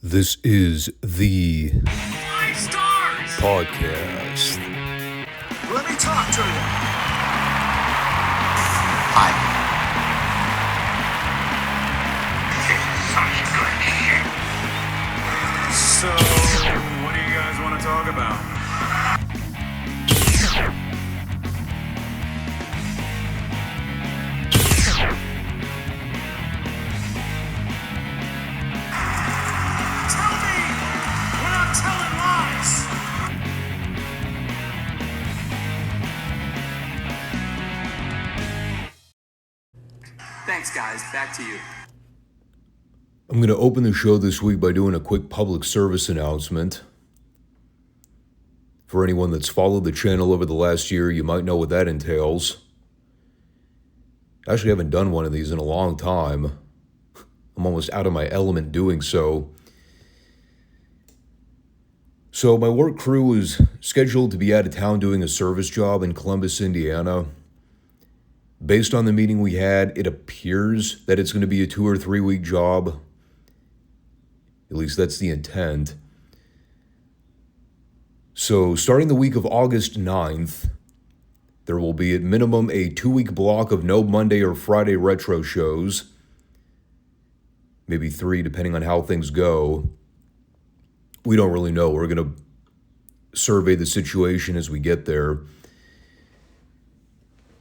This is the Five Stars podcast. Let me talk to you. Hi. So, what do you guys want to talk about? Tell me when I'm telling lies. Thanks, guys. Back to you. I'm going to open the show this week by doing a quick public service announcement. For anyone that's followed the channel over the last year, you might know what that entails. I actually haven't done one of these in a long time. I'm almost out of my element doing so. So my work crew is scheduled to be out of town doing a service job in Columbus, Indiana. Based on the meeting we had, it appears that it's going to be a 2 or 3 week job. At least that's the intent. So starting the week of August 9th, there will be at minimum a 2-week block of no Monday or Friday retro shows. Maybe 3, depending on how things go. We don't really know. We're going to survey the situation as we get there.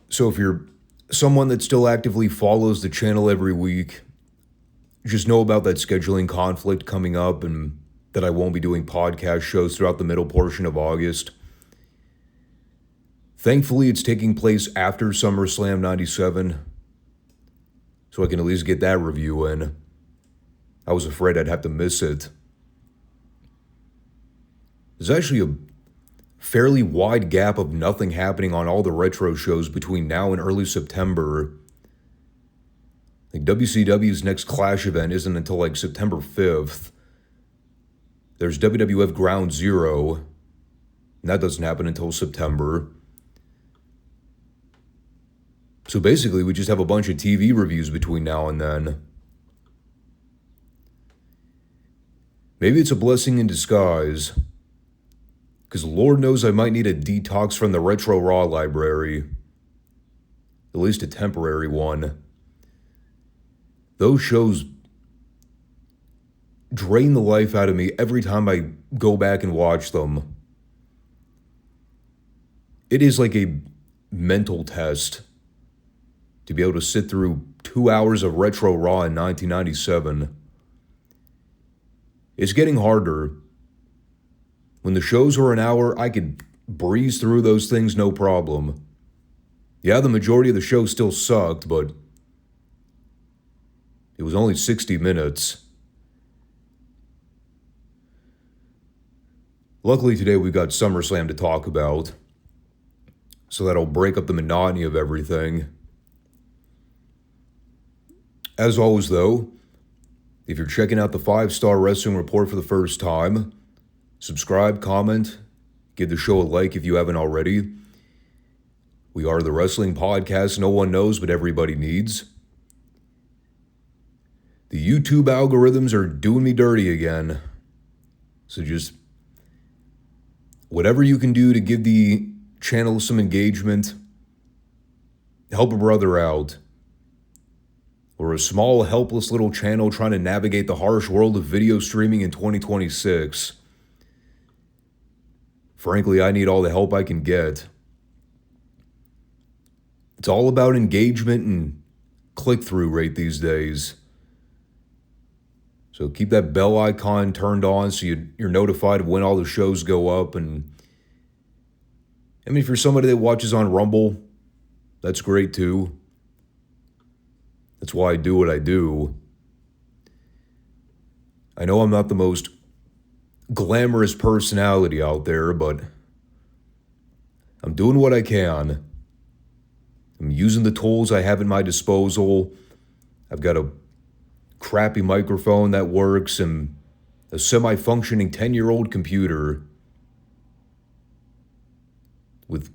So if you're someone that still actively follows the channel every week, just know about that scheduling conflict coming up and that I won't be doing podcast shows throughout the middle portion of August. Thankfully, it's taking place after SummerSlam 97, so I can at least get that review in. I was afraid I'd have to miss it. There's actually a fairly wide gap of nothing happening on all the retro shows between now and early September. Like WCW's next Clash event isn't until like September 5th. There's WWF Ground Zero, and that doesn't happen until September. So basically, we just have a bunch of TV reviews between now and then. Maybe it's a blessing in disguise, because Lord knows I might need a detox from the Retro Raw library. At least a temporary one. Those shows drain the life out of me every time I go back and watch them. It is like a mental test to be able to sit through 2 hours of Retro Raw in 1997. It's getting harder. When the shows were an hour, I could breeze through those things no problem. Yeah, the majority of the show still sucked, but it was only 60 minutes. Luckily today we've got SummerSlam to talk about, so that'll break up the monotony of everything. As always though, if you're checking out the 5 Starr Wrestling Report for the first time, subscribe, comment, give the show a like if you haven't already. We are the wrestling podcast no one knows but everybody needs. The YouTube algorithms are doing me dirty again. So just whatever you can do to give the channel some engagement, help a brother out. We're a small, helpless little channel trying to navigate the harsh world of video streaming in 2026. Frankly, I need all the help I can get. It's all about engagement and click-through rate these days. So keep that bell icon turned on so you're notified of when all the shows go up. And I mean, if you're somebody that watches on Rumble, that's great too. That's why I do what I do. I know I'm not the most glamorous personality out there, but I'm doing what I can. I'm using the tools I have at my disposal. I've got a crappy microphone that works and a semi-functioning 10-year-old computer with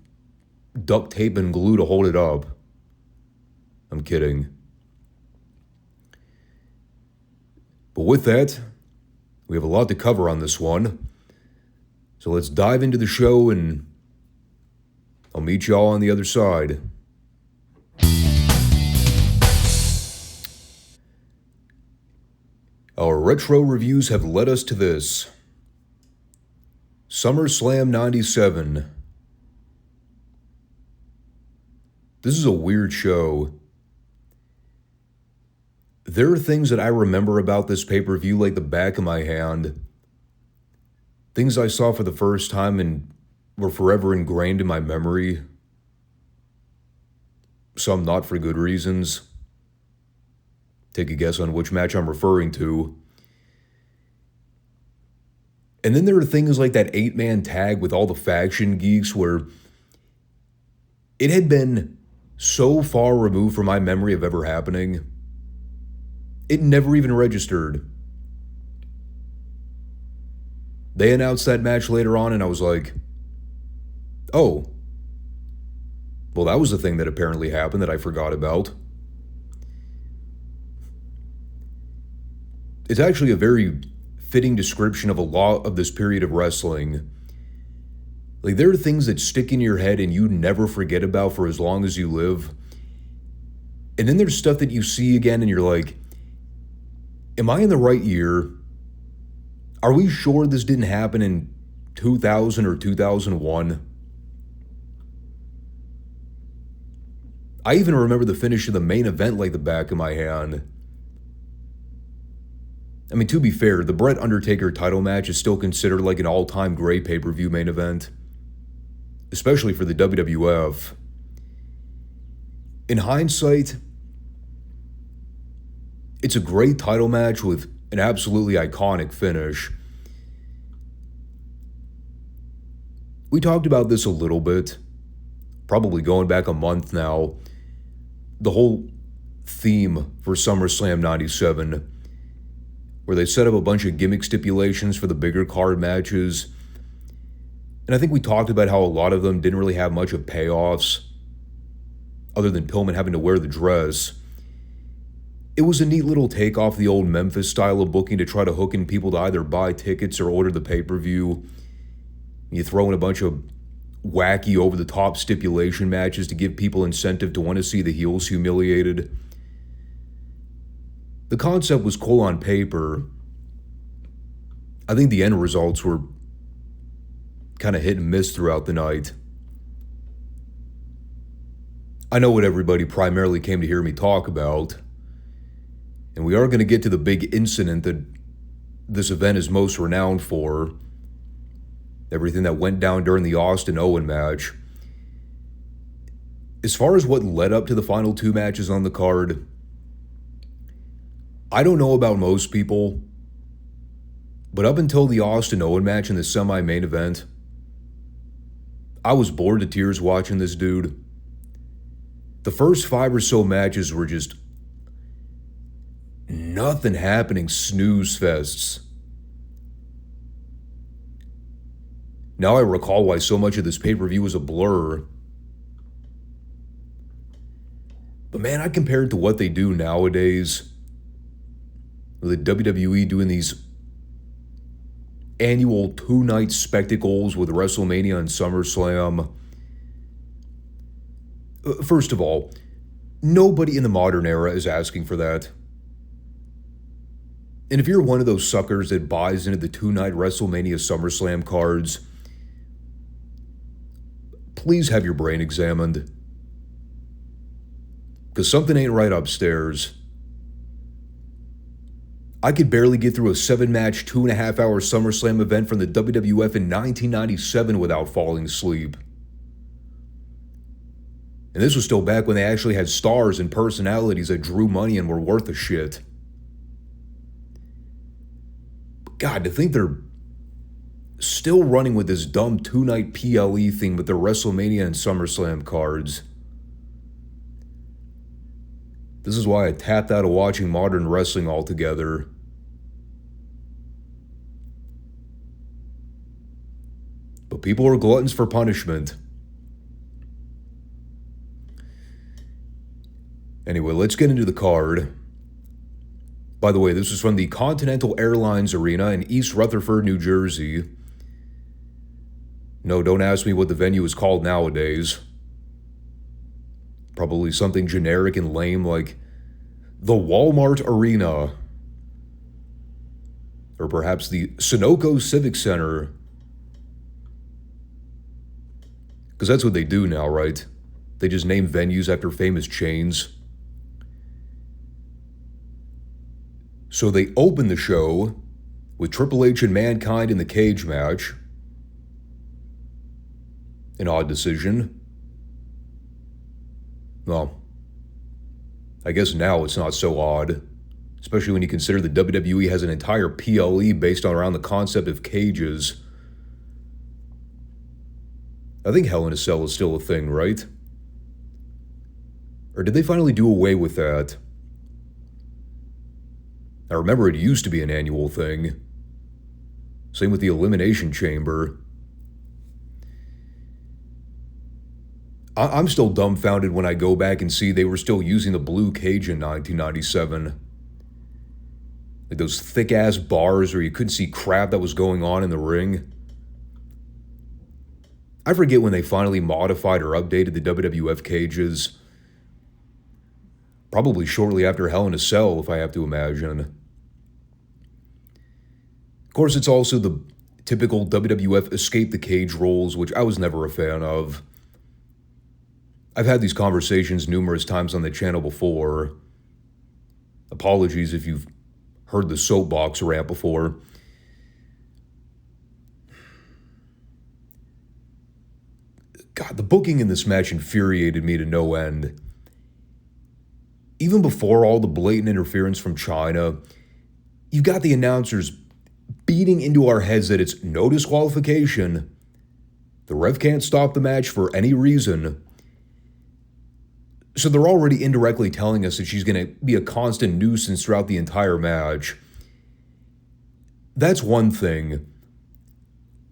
duct tape and glue to hold it up. I'm kidding. But with that, We have a lot to cover on this one. So let's dive into the show, and I'll meet y'all on the other side. Our retro reviews have led us to this. SummerSlam 97. This is a weird show. There are things that I remember about this pay-per-view like the back of my hand. Things I saw for the first time and were forever ingrained in my memory. Some not for good reasons. Take a guess on which match I'm referring to. And then there are things like that 8-man tag with all the faction geeks where it had been so far removed from my memory of ever happening. It never even registered. They announced that match later on, and I was like, oh, well, that was the thing that apparently happened that I forgot about. It's actually a very fitting description of a lot of this period of wrestling. Like, there are things that stick in your head and you never forget about for as long as you live. And then there's stuff that you see again and you're like, am I in the right year? Are we sure this didn't happen in 2000 or 2001? I even remember the finish of the main event like the back of my hand. I mean, to be fair, the Bret Undertaker title match is still considered like an all-time great pay-per-view main event, especially for the WWF. In hindsight, it's a great title match with an absolutely iconic finish. We talked about this a little bit, probably going back a month now. The whole theme for SummerSlam 97, where they set up a bunch of gimmick stipulations for the bigger card matches. And I think we talked about how a lot of them didn't really have much of payoffs, other than Pillman having to wear the dress. It was a neat little take off the old Memphis style of booking to try to hook in people to either buy tickets or order the pay-per-view. You throw in a bunch of wacky over-the-top stipulation matches to give people incentive to want to see the heels humiliated. The concept was cool on paper. I think the end results were kind of hit and miss throughout the night. I know what everybody primarily came to hear me talk about. And we are going to get to the big incident that this event is most renowned for. Everything that went down during the Austin-Owen match. As far as what led up to the final two matches on the card, I don't know about most people, but up until the Austin-Owen match in the semi-main event, I was bored to tears watching this dude. The first 5 or so matches were just nothing happening snooze fests. Now I recall why so much of this pay-per-view was a blur. But man, I compare it to what they do nowadays. With the WWE doing these annual 2-night spectacles with WrestleMania and SummerSlam. First of all, nobody in the modern era is asking for that. And if you're one of those suckers that buys into the 2-night WrestleMania SummerSlam cards, please have your brain examined. Because something ain't right upstairs. I could barely get through a 7-match, 2.5-hour SummerSlam event from the WWF in 1997 without falling asleep. And this was still back when they actually had stars and personalities that drew money and were worth a shit. God, to think they're still running with this dumb 2-night PLE thing with their WrestleMania and SummerSlam cards. This is why I tapped out of watching modern wrestling altogether. But people are gluttons for punishment. Anyway, let's get into the card. By the way, this was from the Continental Airlines Arena in East Rutherford, New Jersey. No, don't ask me what the venue is called nowadays. Probably something generic and lame like the Walmart Arena. Or perhaps the Sunoco Civic Center. Because that's what they do now, right? They just name venues after famous chains. So they open the show with Triple H and Mankind in the cage match. An odd decision. Well, I guess now it's not so odd. Especially when you consider that WWE has an entire PLE based around the concept of cages. I think Hell in a Cell is still a thing, right? Or did they finally do away with that? I remember it used to be an annual thing. Same with the Elimination Chamber. I'm still dumbfounded when I go back and see they were still using the blue cage in 1997. Like those thick-ass bars where you couldn't see crap that was going on in the ring. I forget when they finally modified or updated the WWF cages. Probably shortly after Hell in a Cell, if I have to imagine. Of course, it's also the typical WWF escape the cage rules, which I was never a fan of. I've had these conversations numerous times on the channel before. Apologies if you've heard the soapbox rant before. God, the booking in this match infuriated me to no end. Even before all the blatant interference from China, you've got the announcers beating into our heads that it's no disqualification. The ref can't stop the match for any reason. So they're already indirectly telling us that she's going to be a constant nuisance throughout the entire match. That's one thing.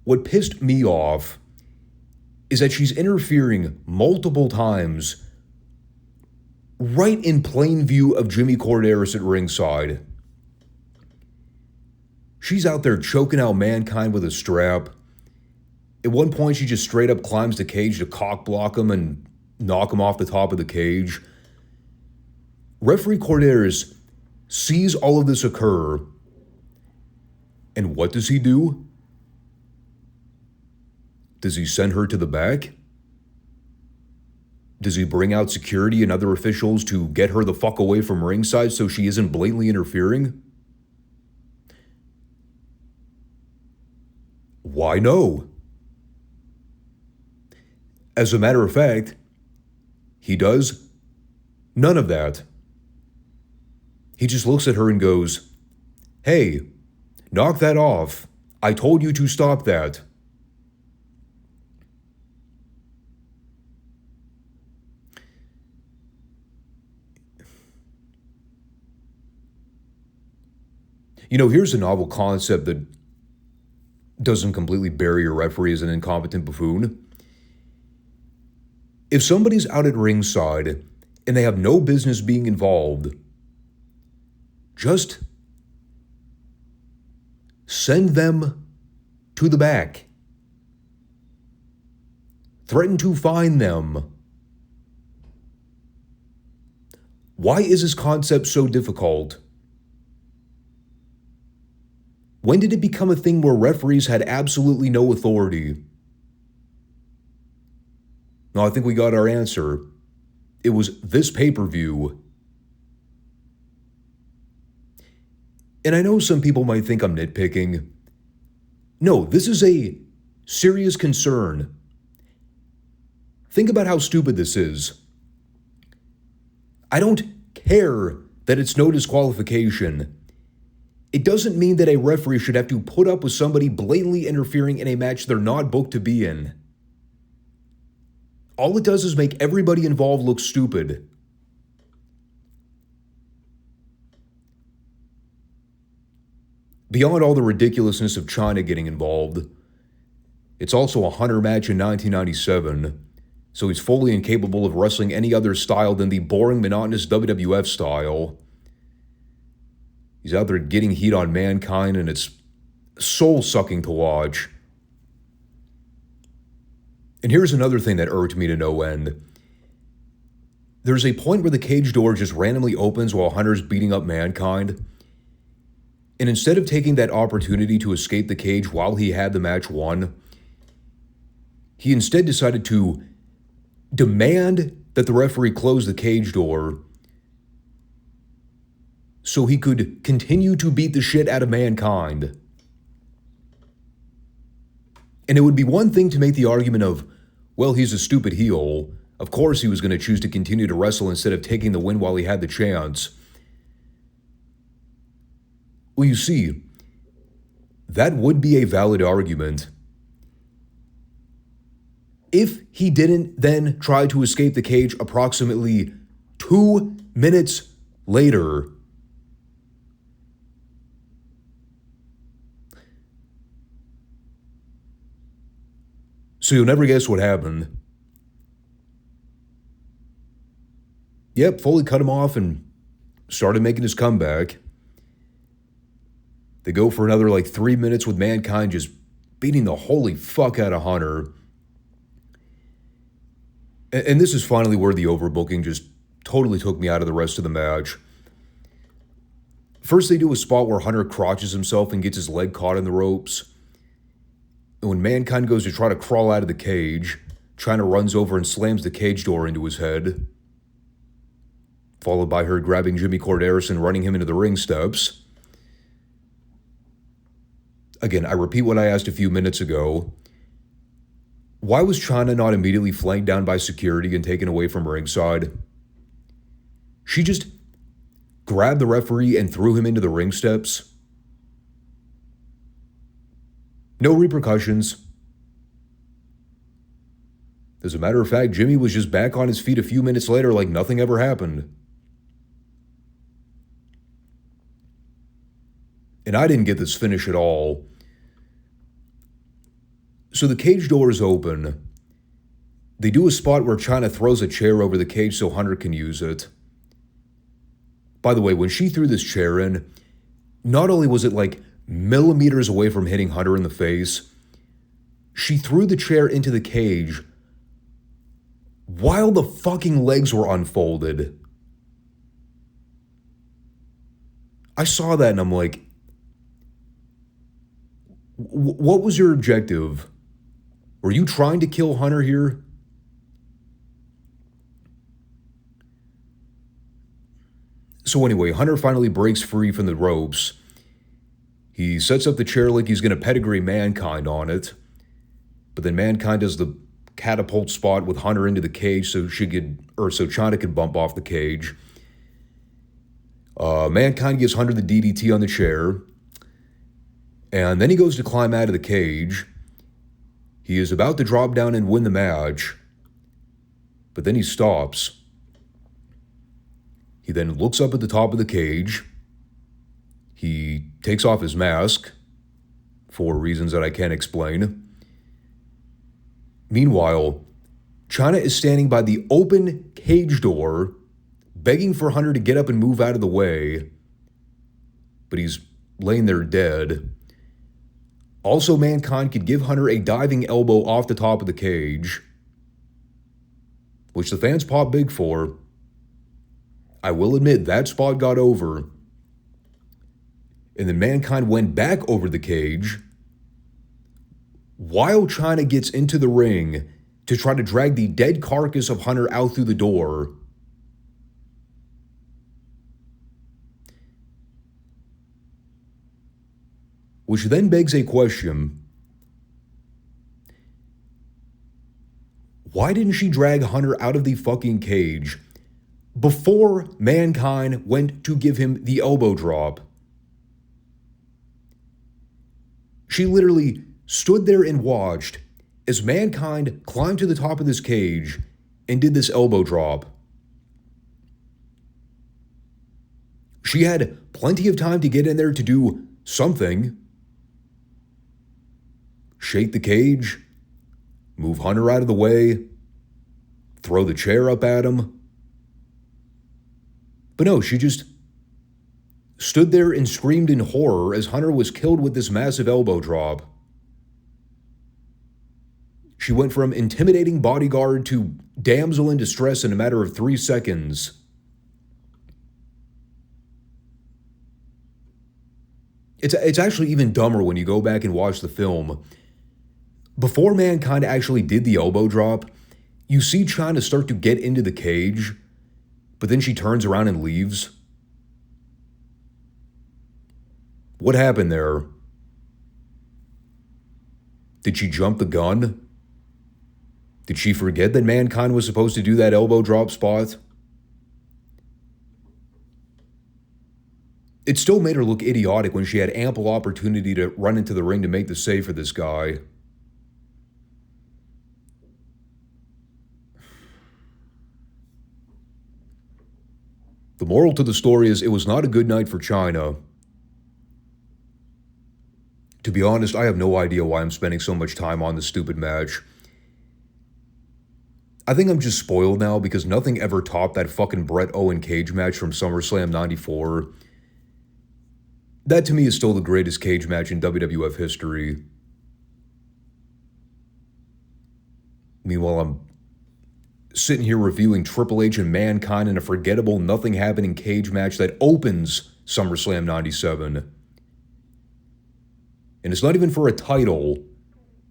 What pissed me off is that she's interfering multiple times right in plain view of Jimmy Corderas at ringside. She's out there choking out Mankind with a strap. At one point, she just straight up climbs the cage to cock block him and knock him off the top of the cage. Referee Corderas sees all of this occur. And what does he do? Does he send her to the back? Does he bring out security and other officials to get her the fuck away from ringside so she isn't blatantly interfering? Why no? As a matter of fact, he does none of that. He just looks at her and goes, "Hey, knock that off. I told you to stop that." You know, here's a novel concept that doesn't completely bury your referee as an incompetent buffoon. If somebody's out at ringside and they have no business being involved, just send them to the back. Threaten to fine them. Why is this concept so difficult? When did it become a thing where referees had absolutely no authority? No, I think we got our answer. It was this pay-per-view. And I know some people might think I'm nitpicking. No, this is a serious concern. Think about how stupid this is. I don't care that it's no disqualification. It doesn't mean that a referee should have to put up with somebody blatantly interfering in a match they're not booked to be in. All it does is make everybody involved look stupid. Beyond all the ridiculousness of China getting involved, it's also a Hunter match in 1997, so he's fully incapable of wrestling any other style than the boring, monotonous WWF style. He's out there getting heat on Mankind, and it's soul-sucking to watch. And here's another thing that irked me to no end. There's a point where the cage door just randomly opens while Hunter's beating up Mankind. And instead of taking that opportunity to escape the cage while he had the match won, he instead decided to demand that the referee close the cage door so he could continue to beat the shit out of Mankind. And it would be one thing to make the argument of, well, he's a stupid heel. Of course he was going to choose to continue to wrestle instead of taking the win while he had the chance. Well, you see, that would be a valid argument if he didn't then try to escape the cage approximately 2 minutes later. So you'll never guess what happened. Yep, Foley cut him off and started making his comeback. They go for another 3 minutes with Mankind just beating the holy fuck out of Hunter. And this is finally where the overbooking just totally took me out of the rest of the match. First, they do a spot where Hunter crotches himself and gets his leg caught in the ropes. And when Mankind goes to try to crawl out of the cage, China runs over and slams the cage door into his head, followed by her grabbing Jimmy Corderas and running him into the ring steps. Again, I repeat what I asked a few minutes ago. Why was China not immediately flanked down by security and taken away from ringside? She just grabbed the referee and threw him into the ring steps. No repercussions. As a matter of fact, Jimmy was just back on his feet a few minutes later like nothing ever happened. And I didn't get this finish at all. So the cage door is open. They do a spot where China throws a chair over the cage so Hunter can use it. By the way, when she threw this chair in, not only was it millimeters away from hitting Hunter in the face, she threw the chair into the cage while the fucking legs were unfolded. I saw that and I'm like, what was your objective? Were you trying to kill Hunter here? So anyway, Hunter finally breaks free from the ropes. He sets up the chair like he's going to pedigree Mankind on it. But then Mankind does the catapult spot with Hunter into the cage so China could bump off the cage. Mankind gives Hunter the DDT on the chair. And then he goes to climb out of the cage. He is about to drop down and win the match. But then he stops. He then looks up at the top of the cage. He takes off his mask for reasons that I can't explain. Meanwhile, China is standing by the open cage door, begging for Hunter to get up and move out of the way. But he's laying there dead. Also, Mankind could give Hunter a diving elbow off the top of the cage, which the fans popped big for. I will admit that spot got over. And then Mankind went back over the cage while China gets into the ring to try to drag the dead carcass of Hunter out through the door. Which then begs a question. Why didn't she drag Hunter out of the fucking cage before Mankind went to give him the elbow drop? She literally stood there and watched as Mankind climbed to the top of this cage and did this elbow drop. She had plenty of time to get in there to do something. Shake the cage, move Hunter out of the way, throw the chair up at him. But no, she just stood there and screamed in horror as Hunter was killed with this massive elbow drop. She went from intimidating bodyguard to damsel in distress in a matter of 3 seconds. It's actually even dumber when you go back and watch the film. Before Mankind actually did the elbow drop, you see Chyna start to get into the cage, but then she turns around and leaves. What happened there? Did she jump the gun? Did she forget that Mankind was supposed to do that elbow drop spot? It still made her look idiotic when she had ample opportunity to run into the ring to make the save for this guy. The moral to the story is it was not a good night for Chyna. To be honest, I have no idea why I'm spending so much time on this stupid match. I think I'm just spoiled now because nothing ever topped that fucking Bret Owen cage match from SummerSlam 94. That to me is still the greatest cage match in WWF history. Meanwhile, I'm sitting here reviewing Triple H and Mankind in a forgettable, nothing-happening cage match that opens SummerSlam 97. And it's not even for a title.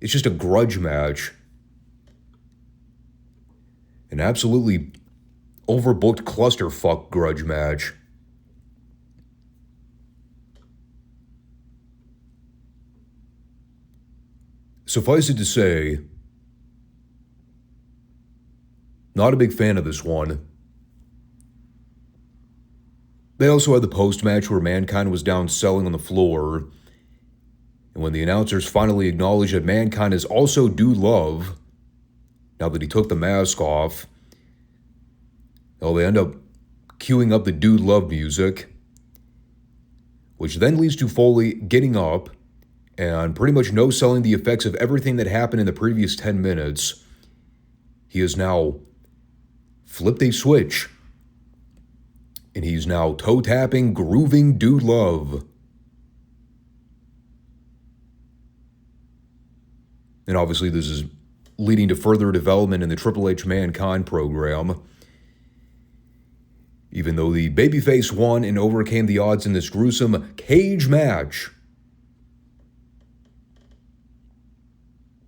It's just a grudge match. An absolutely overbooked clusterfuck grudge match. Suffice it to say, not a big fan of this one. They also had the post-match where Mankind was down selling on the floor. And when the announcers finally acknowledged that Mankind is also Dude Love, now that he took the mask off, well, they end up queuing up the Dude Love music, which then leads to Foley getting up and pretty much no-selling the effects of everything that happened in the previous 10 minutes. He has now flipped a switch, and he's now toe-tapping, grooving Dude Love. And obviously this is leading to further development in the Triple H Mankind program. Even though the babyface won and overcame the odds in this gruesome cage match.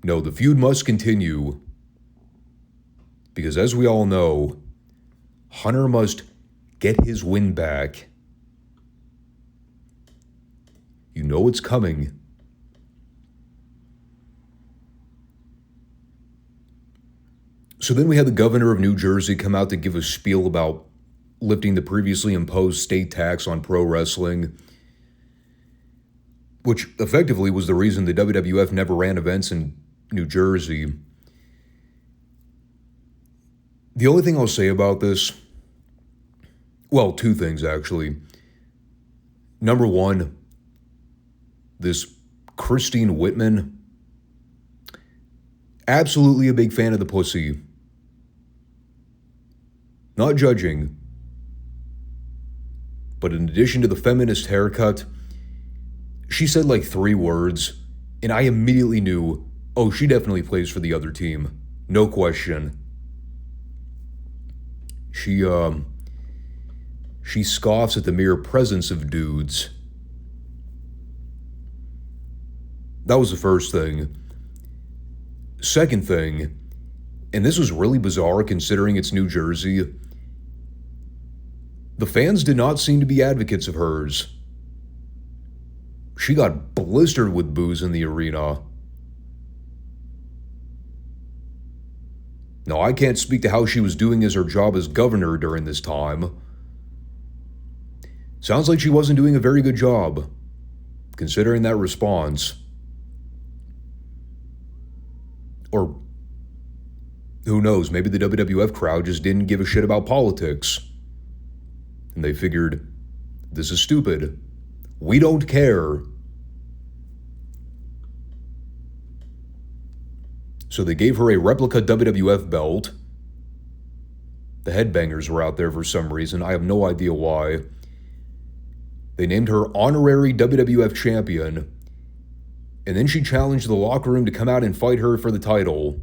No, the feud must continue. Because as we all know, Hunter must get his win back. You know it's coming. So then we had the governor of New Jersey come out to give a spiel about lifting the previously imposed state tax on pro wrestling, which effectively was the reason the WWF never ran events in New Jersey. The only thing I'll say about this, well, two things actually. Number one, this Christine Whitman, absolutely a big fan of the pussy. Not judging. But in addition to the feminist haircut, she said like 3 words, and I immediately knew, oh, she definitely plays for the other team. No question. She scoffs at the mere presence of dudes. That was the first thing. Second thing, and this was really bizarre considering it's New Jersey, the fans did not seem to be advocates of hers. She got blistered with booze in the arena. Now, I can't speak to how she was doing as her job as governor during this time. Sounds like she wasn't doing a very good job, considering that response. Or, who knows, maybe the WWF crowd just didn't give a shit about politics. And they figured, this is stupid. We don't care. So they gave her a replica WWF belt. The headbangers were out there for some reason. I have no idea why. They named her honorary WWF champion, and then she challenged the locker room to come out and fight her for the title.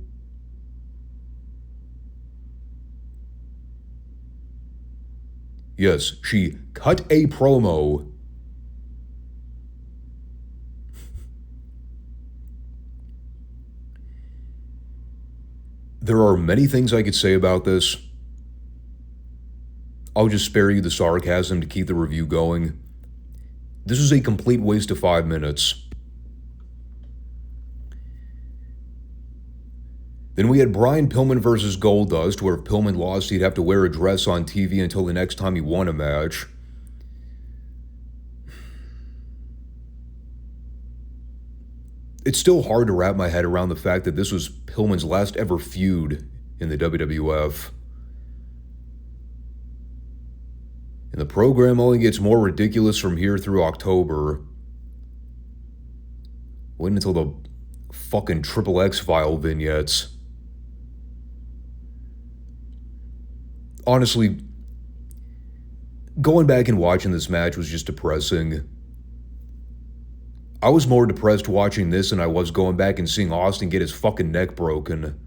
Yes, she cut a promo. There are many things I could say about this. I'll just spare you the sarcasm to keep the review going. This is a complete waste of 5 minutes. Then we had Brian Pillman versus Goldust, where if Pillman lost, he'd have to wear a dress on TV until the next time he won a match. It's still hard to wrap my head around the fact that this was Pillman's last ever feud in the WWF. And the program only gets more ridiculous from here through October. Wait until the fucking Triple X file vignettes. Honestly, going back and watching this match was just depressing. I was more depressed watching this than I was going back and seeing Austin get his fucking neck broken.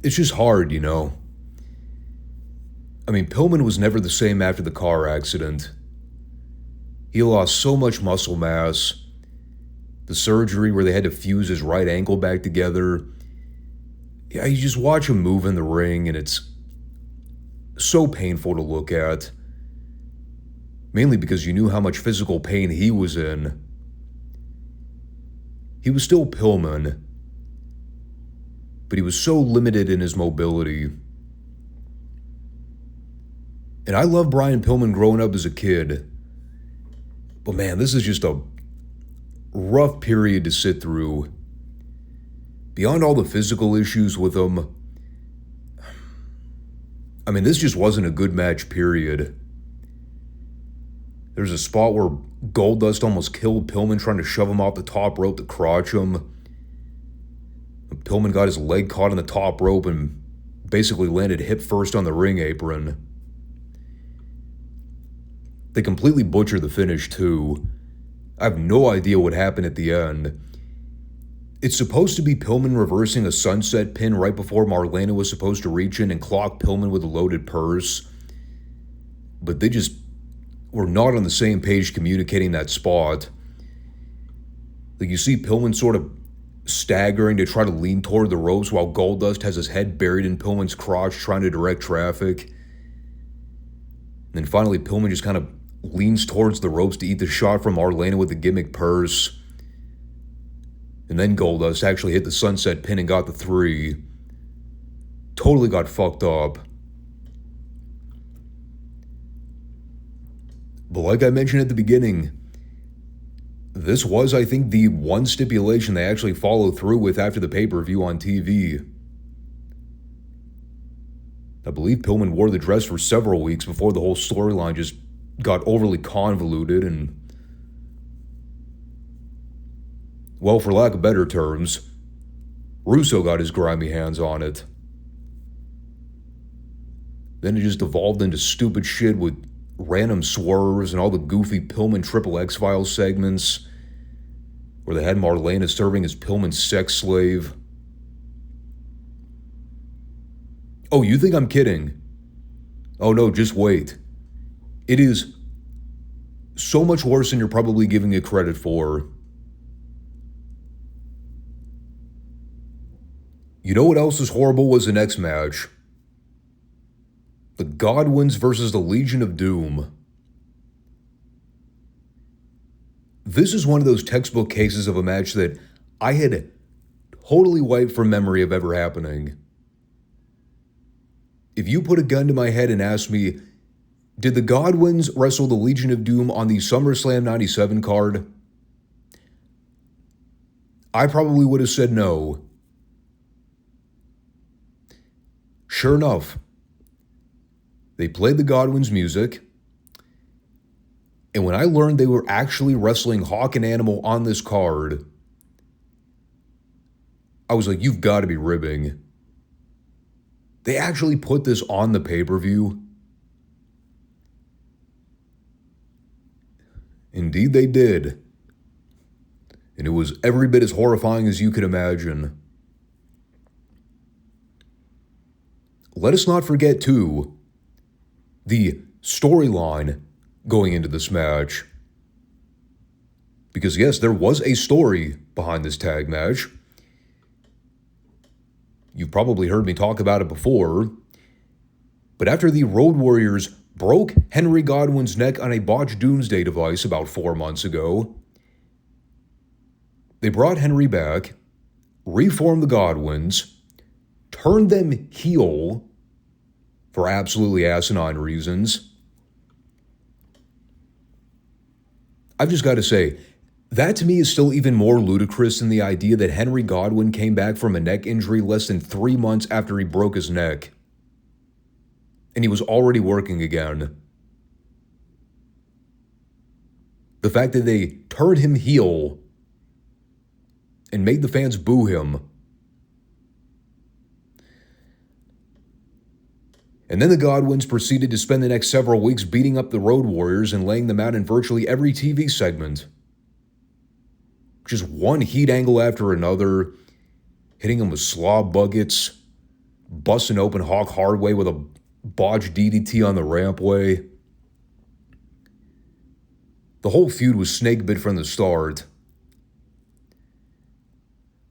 It's just hard, you know. I mean, Pillman was never the same after the car accident. He lost so much muscle mass. The surgery where they had to fuse his right ankle back together. Yeah, you just watch him move in the ring and it's so painful to look at. Mainly because you knew how much physical pain he was in. He was still Pillman, but he was so limited in his mobility. And I love Brian Pillman growing up as a kid. But man, this is just a rough period to sit through. Beyond all the physical issues with him, I mean, this just wasn't a good match, period. There's a spot where Goldust almost killed Pillman trying to shove him off the top rope to crotch him. Pillman got his leg caught on the top rope and basically landed hip first on the ring apron. They completely butchered the finish, too. I have no idea what happened at the end. It's supposed to be Pillman reversing a sunset pin right before Marlena was supposed to reach in and clock Pillman with a loaded purse. But they just were not on the same page communicating that spot. Like, you see Pillman sort of staggering to try to lean toward the ropes while Goldust has his head buried in Pillman's crotch trying to direct traffic. And then finally Pillman just kind of leans towards the ropes to eat the shot from Marlena with the gimmick purse. And then Goldust actually hit the sunset pin and got the 3. Totally got fucked up. But like I mentioned at the beginning, this was, I think, the one stipulation they actually followed through with after the pay-per-view on TV. I believe Pillman wore the dress for several weeks before the whole storyline just got overly convoluted and, well, for lack of better terms, Russo got his grimy hands on it. Then it just evolved into stupid shit with random swerves and all the goofy Pillman Triple X Files segments where they had Marlena serving as Pillman's sex slave. Oh, you think I'm kidding? Oh no, just wait. It is so much worse than you're probably giving it credit for. You know what else is horrible was the next match? The Godwins versus the Legion of Doom. This is one of those textbook cases of a match that I had totally wiped from memory of ever happening. If you put a gun to my head and asked me, did the Godwins wrestle the Legion of Doom on the SummerSlam 97 card? I probably would have said no. Sure enough, they played the Godwins music, and when I learned they were actually wrestling Hawk and Animal on this card, I was like, you've got to be ribbing. They actually put this on the pay-per-view. Indeed they did. And it was every bit as horrifying as you could imagine. Let us not forget, too, the storyline going into this match. Because yes, there was a story behind this tag match. You've probably heard me talk about it before. But after the Road Warriors broke Henry Godwin's neck on a botched Doomsday device about 4 months ago, they brought Henry back, reformed the Godwins, turned them heel for absolutely asinine reasons. I've just got to say, that to me is still even more ludicrous than the idea that Henry Godwin came back from a neck injury less than 3 months after he broke his neck. And he was already working again. The fact that they turned him heel and made the fans boo him. And then the Godwins proceeded to spend the next several weeks beating up the Road Warriors and laying them out in virtually every TV segment. Just one heat angle after another, hitting them with slob buckets, busting open Hawk Hardway with a botched DDT on the rampway. The whole feud was snake bit from the start.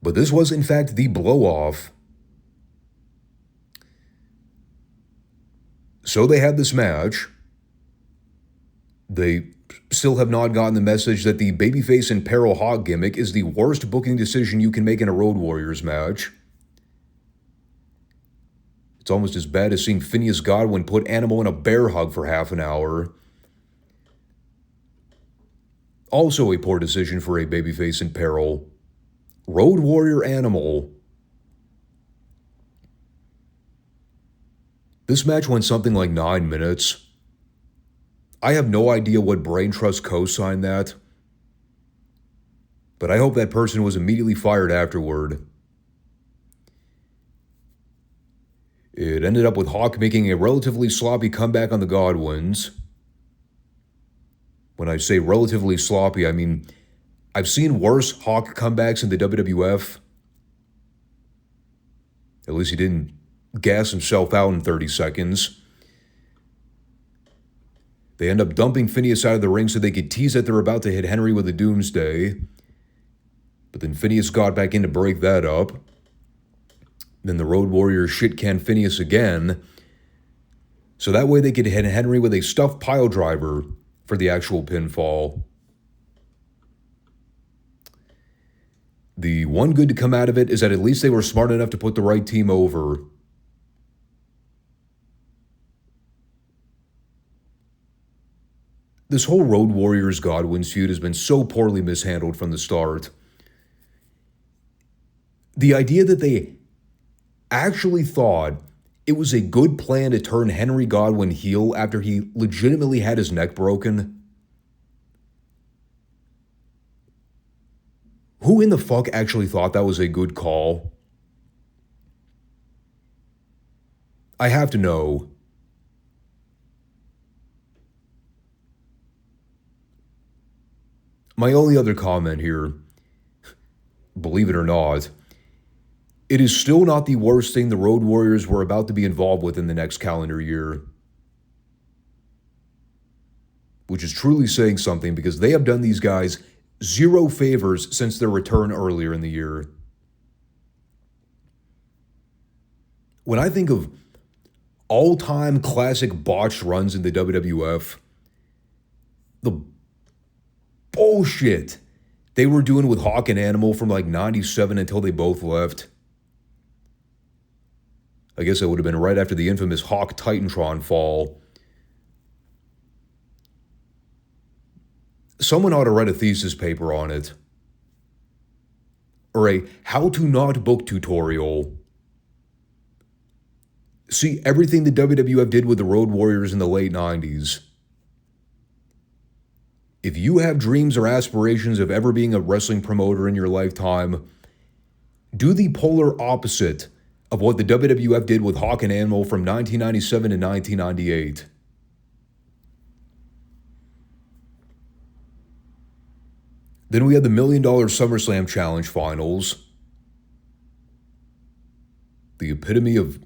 But this was in fact the blow-off. So they had this match. They still have not gotten the message that the babyface and Peril Hawk gimmick is the worst booking decision you can make in a Road Warriors match. It's almost as bad as seeing Phineas Godwin put Animal in a bear hug for half an hour. Also a poor decision for a babyface in peril. Road Warrior Animal. This match went something like 9 minutes. I have no idea what brain trust co-signed that, but I hope that person was immediately fired afterward. It ended up with Hawk making a relatively sloppy comeback on the Godwins. When I say relatively sloppy, I mean I've seen worse Hawk comebacks in the WWF. At least he didn't gas himself out in 30 seconds. They end up dumping Phineas out of the ring so they could tease that they're about to hit Henry with a Doomsday. But then Phineas got back in to break that up. Then the Road Warriors shit-canned Phineas again. So that way they could hit Henry with a stuffed Piledriver for the actual pinfall. The one good to come out of it is that at least they were smart enough to put the right team over. This whole Road Warriors Godwins feud has been so poorly mishandled from the start. The idea that they actually thought it was a good plan to turn Henry Godwin heel after he legitimately had his neck broken. Who in the fuck actually thought that was a good call? I have to know. My only other comment here, believe it or not, it is still not the worst thing the Road Warriors were about to be involved with in the next calendar year. Which is truly saying something because they have done these guys zero favors since their return earlier in the year. When I think of all-time classic botched runs in the WWF, the bullshit they were doing with Hawk and Animal from like 97 until they both left. I guess that would have been right after the infamous Hawk Titantron fall. Someone ought to write a thesis paper on it. Or a how to not book tutorial. See everything the WWF did with the Road Warriors in the late 90s. If you have dreams or aspirations of ever being a wrestling promoter in your lifetime, do the polar opposite of what the WWF did with Hawk and Animal from 1997 to 1998. Then we had the $1 Million SummerSlam Challenge Finals. The epitome of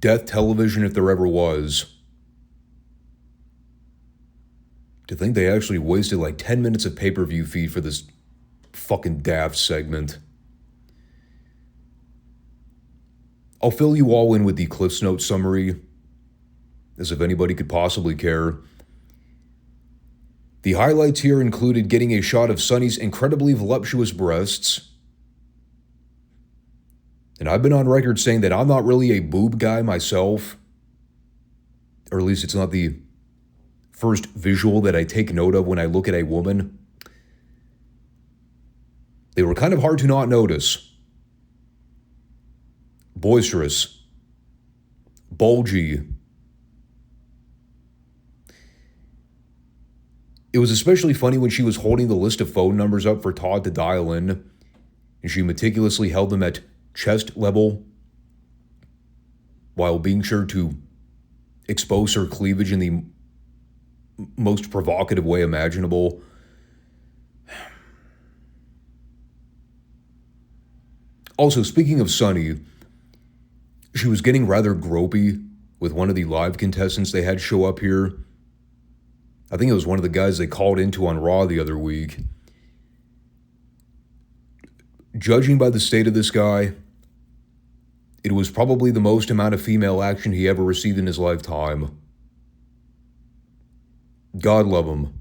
death television if there ever was. To think they actually wasted like 10 minutes of pay-per-view feed for this fucking daft segment. I'll fill you all in with the Cliff's Notes summary, as if anybody could possibly care. The highlights here included getting a shot of Sunny's incredibly voluptuous breasts. And I've been on record saying that I'm not really a boob guy myself. Or at least it's not the first visual that I take note of when I look at a woman. They were kind of hard to not notice. Boisterous. Bulgy. It was especially funny when she was holding the list of phone numbers up for Todd to dial in, and she meticulously held them at chest level while being sure to expose her cleavage in the most provocative way imaginable. Also, speaking of Sunny, she was getting rather gropey with one of the live contestants they had show up here. I think it was one of the guys they called into on Raw the other week. Judging by the state of this guy, it was probably the most amount of female action he ever received in his lifetime. God love him.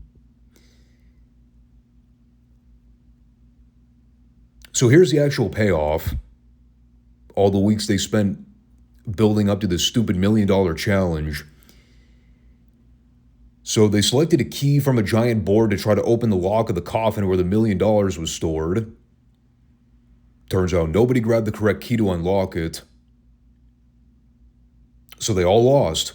So here's the actual payoff. All the weeks they spent building up to this stupid $1 million challenge. So they selected a key from a giant board to try to open the lock of the coffin where the $1 million was stored. Turns out nobody grabbed the correct key to unlock it. So they all lost.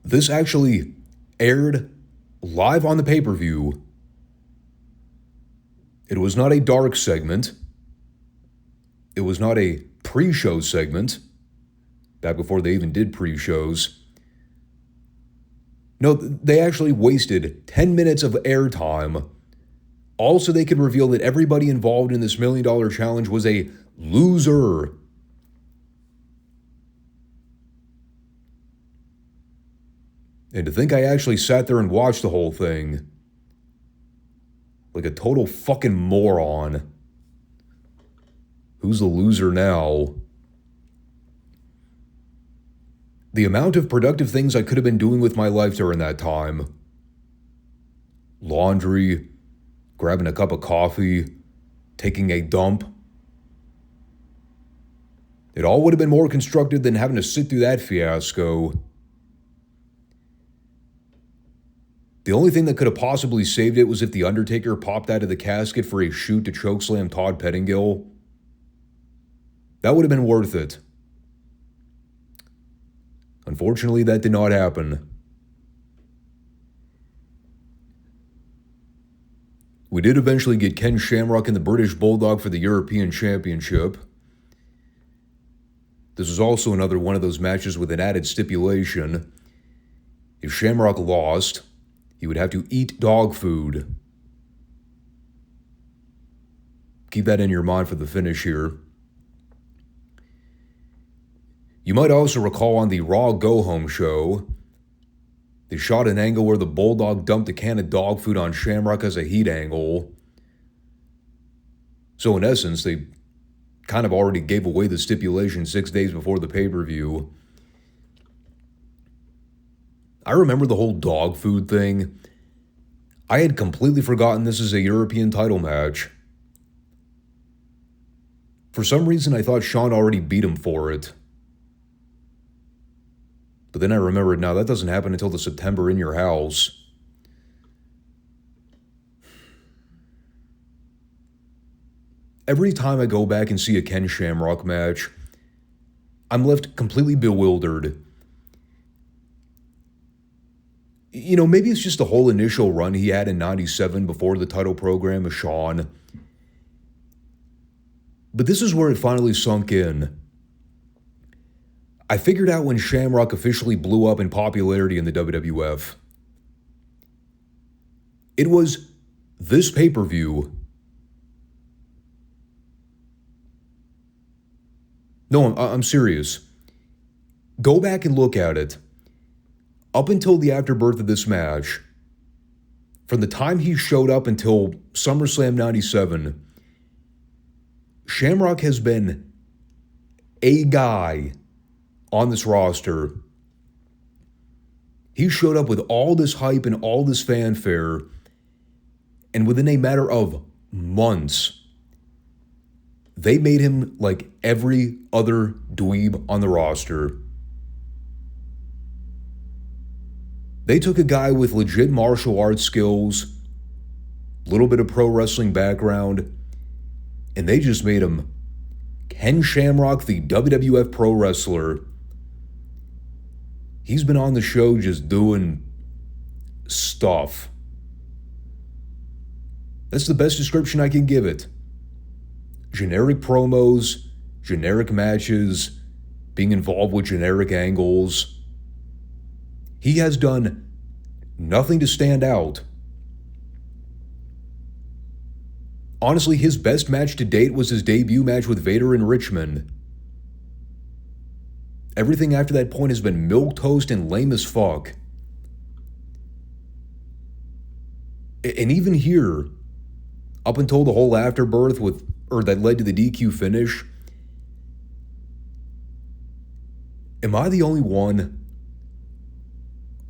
This actually aired live on the pay-per-view. It was not a dark segment. It was not a pre-show segment. Back before they even did pre-shows. No, they actually wasted 10 minutes of airtime. All so they could reveal that everybody involved in this $1 million challenge was a loser. And to think I actually sat there and watched the whole thing. Like a total fucking moron. Who's the loser now? The amount of productive things I could have been doing with my life during that time. Laundry, grabbing a cup of coffee, taking a dump. It all would have been more constructive than having to sit through that fiasco. The only thing that could have possibly saved it was if the Undertaker popped out of the casket for a shoot to chokeslam Todd Pettingill. That would have been worth it. Unfortunately, that did not happen. We did eventually get Ken Shamrock and the British Bulldog for the European Championship. This was also another one of those matches with an added stipulation. If Shamrock lost, he would have to eat dog food. Keep that in your mind for the finish here. You might also recall on the Raw Go-Home show, they shot an angle where the Bulldog dumped a can of dog food on Shamrock as a heat angle. So in essence, they kind of already gave away the stipulation 6 days before the pay-per-view. I remember the whole dog food thing. I had completely forgotten this is a European title match. For some reason, I thought Shawn already beat him for it. But then I remembered, now that doesn't happen until the September In Your House. Every time I go back and see a Ken Shamrock match, I'm left completely bewildered. You know, maybe it's just the whole initial run he had in '97 before the title program of Shawn. But this is where it finally sunk in. I figured out when Shamrock officially blew up in popularity in the WWF. It was this pay-per-view. No, I'm serious. Go back and look at it. Up until the afterbirth of this match, from the time he showed up until SummerSlam 97, Shamrock has been a guy on this roster. He showed up with all this hype and all this fanfare, and within a matter of months, they made him like every other dweeb on the roster. They took a guy with legit martial arts skills, a little bit of pro wrestling background, and they just made him Ken Shamrock, the WWF pro wrestler. He's been on the show just doing stuff. That's the best description I can give it. Generic promos, generic matches, being involved with generic angles. He has done nothing to stand out. Honestly, his best match to date was his debut match with Vader in Richmond. Everything after that point has been milquetoast and lame as fuck. And even here, up until the whole afterbirth that led to the DQ finish, am I the only one?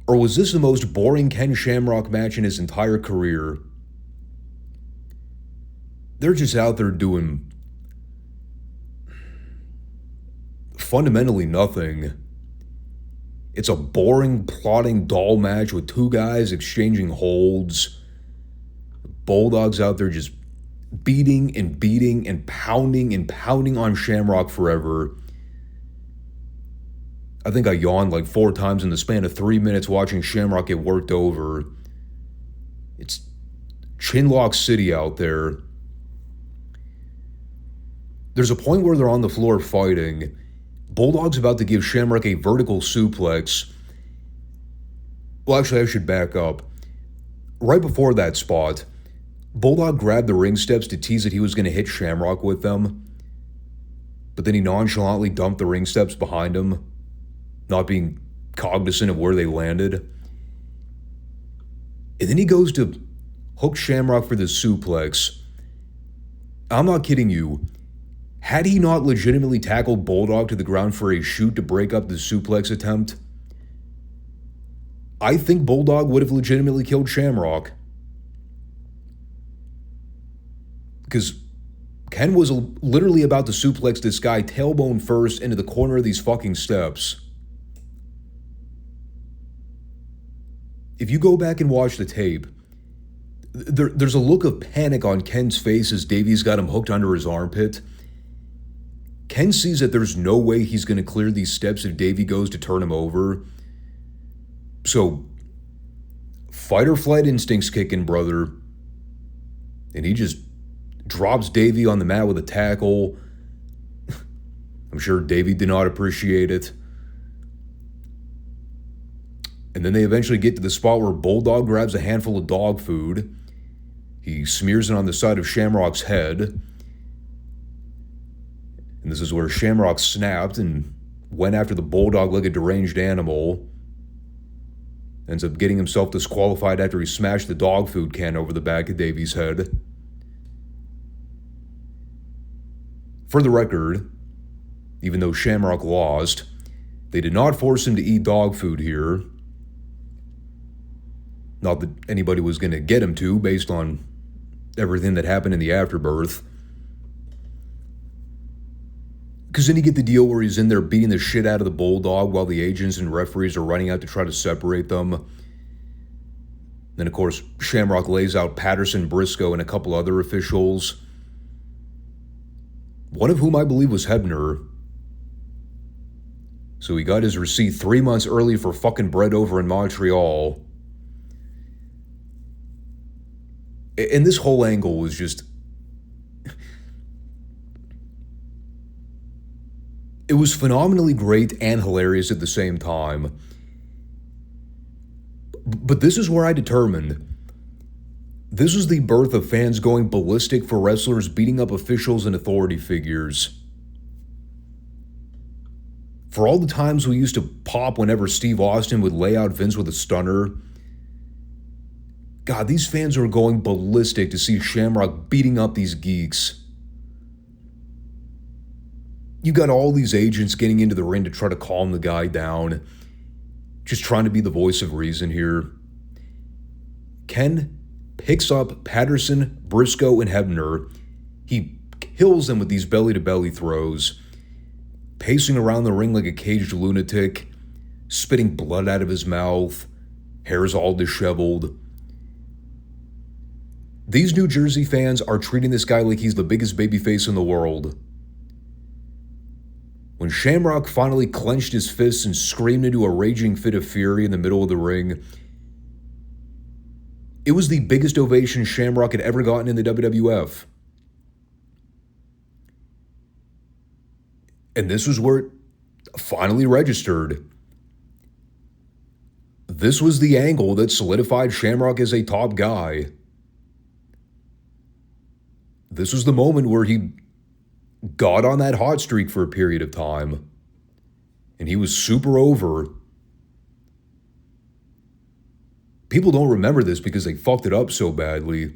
Or was this the most boring Ken Shamrock match in his entire career? They're just out there doing fundamentally nothing. It's a boring, plodding doll match with two guys exchanging holds. Bulldog's out there just beating and pounding on Shamrock forever. I think I yawned like 4 times in the span of 3 minutes watching Shamrock get worked over. It's Chinlock City out there. There's a point where they're on the floor fighting. Bulldog's about to give Shamrock a vertical suplex. Well, actually, I should back up. Right before that spot, Bulldog grabbed the ring steps to tease that he was going to hit Shamrock with them. But then he nonchalantly dumped the ring steps behind him, not being cognizant of where they landed. And then he goes to hook Shamrock for the suplex. I'm not kidding you. Had he not legitimately tackled Bulldog to the ground for a shoot to break up the suplex attempt, I think Bulldog would have legitimately killed Shamrock. Because Ken was literally about to suplex this guy tailbone first into the corner of these fucking steps. If you go back and watch the tape, there's a look of panic on Ken's face as Davey's got him hooked under his armpit. Ken sees that there's no way he's going to clear these steps if Davey goes to turn him over. So, fight or flight instincts kick in, brother. And he just drops Davey on the mat with a tackle. I'm sure Davey did not appreciate it. And then they eventually get to the spot where Bulldog grabs a handful of dog food. He smears it on the side of Shamrock's head. And this is where Shamrock snapped and went after the Bulldog like a deranged animal. Ends up getting himself disqualified after he smashed the dog food can over the back of Davey's head. For the record, even though Shamrock lost, they did not force him to eat dog food here. Not that anybody was going to get him to, based on everything that happened in the afterbirth. Because then you get the deal where he's in there beating the shit out of the Bulldog while the agents and referees are running out to try to separate them. Then, of course, Shamrock lays out Patterson, Briscoe, and a couple other officials. One of whom I believe was Hebner. So he got his receipt 3 months early for fucking bread over in Montreal. And this whole angle was just was phenomenally great and hilarious at the same time. But this is where I determined this was the birth of fans going ballistic for wrestlers beating up officials and authority figures. For all the times we used to pop whenever Steve Austin would lay out Vince with a stunner, God, these fans were going ballistic to see Shamrock beating up these geeks. You got all these agents getting into the ring to try to calm the guy down, just trying to be the voice of reason here. Ken picks up Patterson, Briscoe, and Hebner. He kills them with these belly-to-belly throws, pacing around the ring like a caged lunatic, spitting blood out of his mouth, hair's all disheveled. These New Jersey fans are treating this guy like he's the biggest babyface in the world. When Shamrock finally clenched his fists and screamed into a raging fit of fury in the middle of the ring, it was the biggest ovation Shamrock had ever gotten in the WWF. And this was where it finally registered. This was the angle that solidified Shamrock as a top guy. This was the moment where he got on that hot streak for a period of time. And he was super over. People don't remember this because they fucked it up so badly.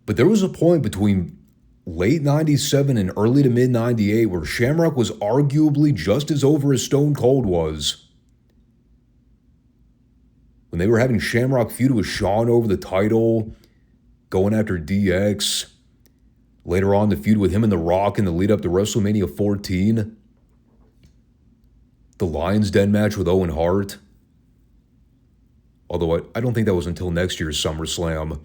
But there was a point between late 97 and early to mid 98 where Shamrock was arguably just as over as Stone Cold was. When they were having Shamrock feud with Shawn over the title, going after DX. Later on, the feud with him and The Rock in the lead up to WrestleMania 14. The Lions Den match with Owen Hart. Although I don't think that was until next year's SummerSlam.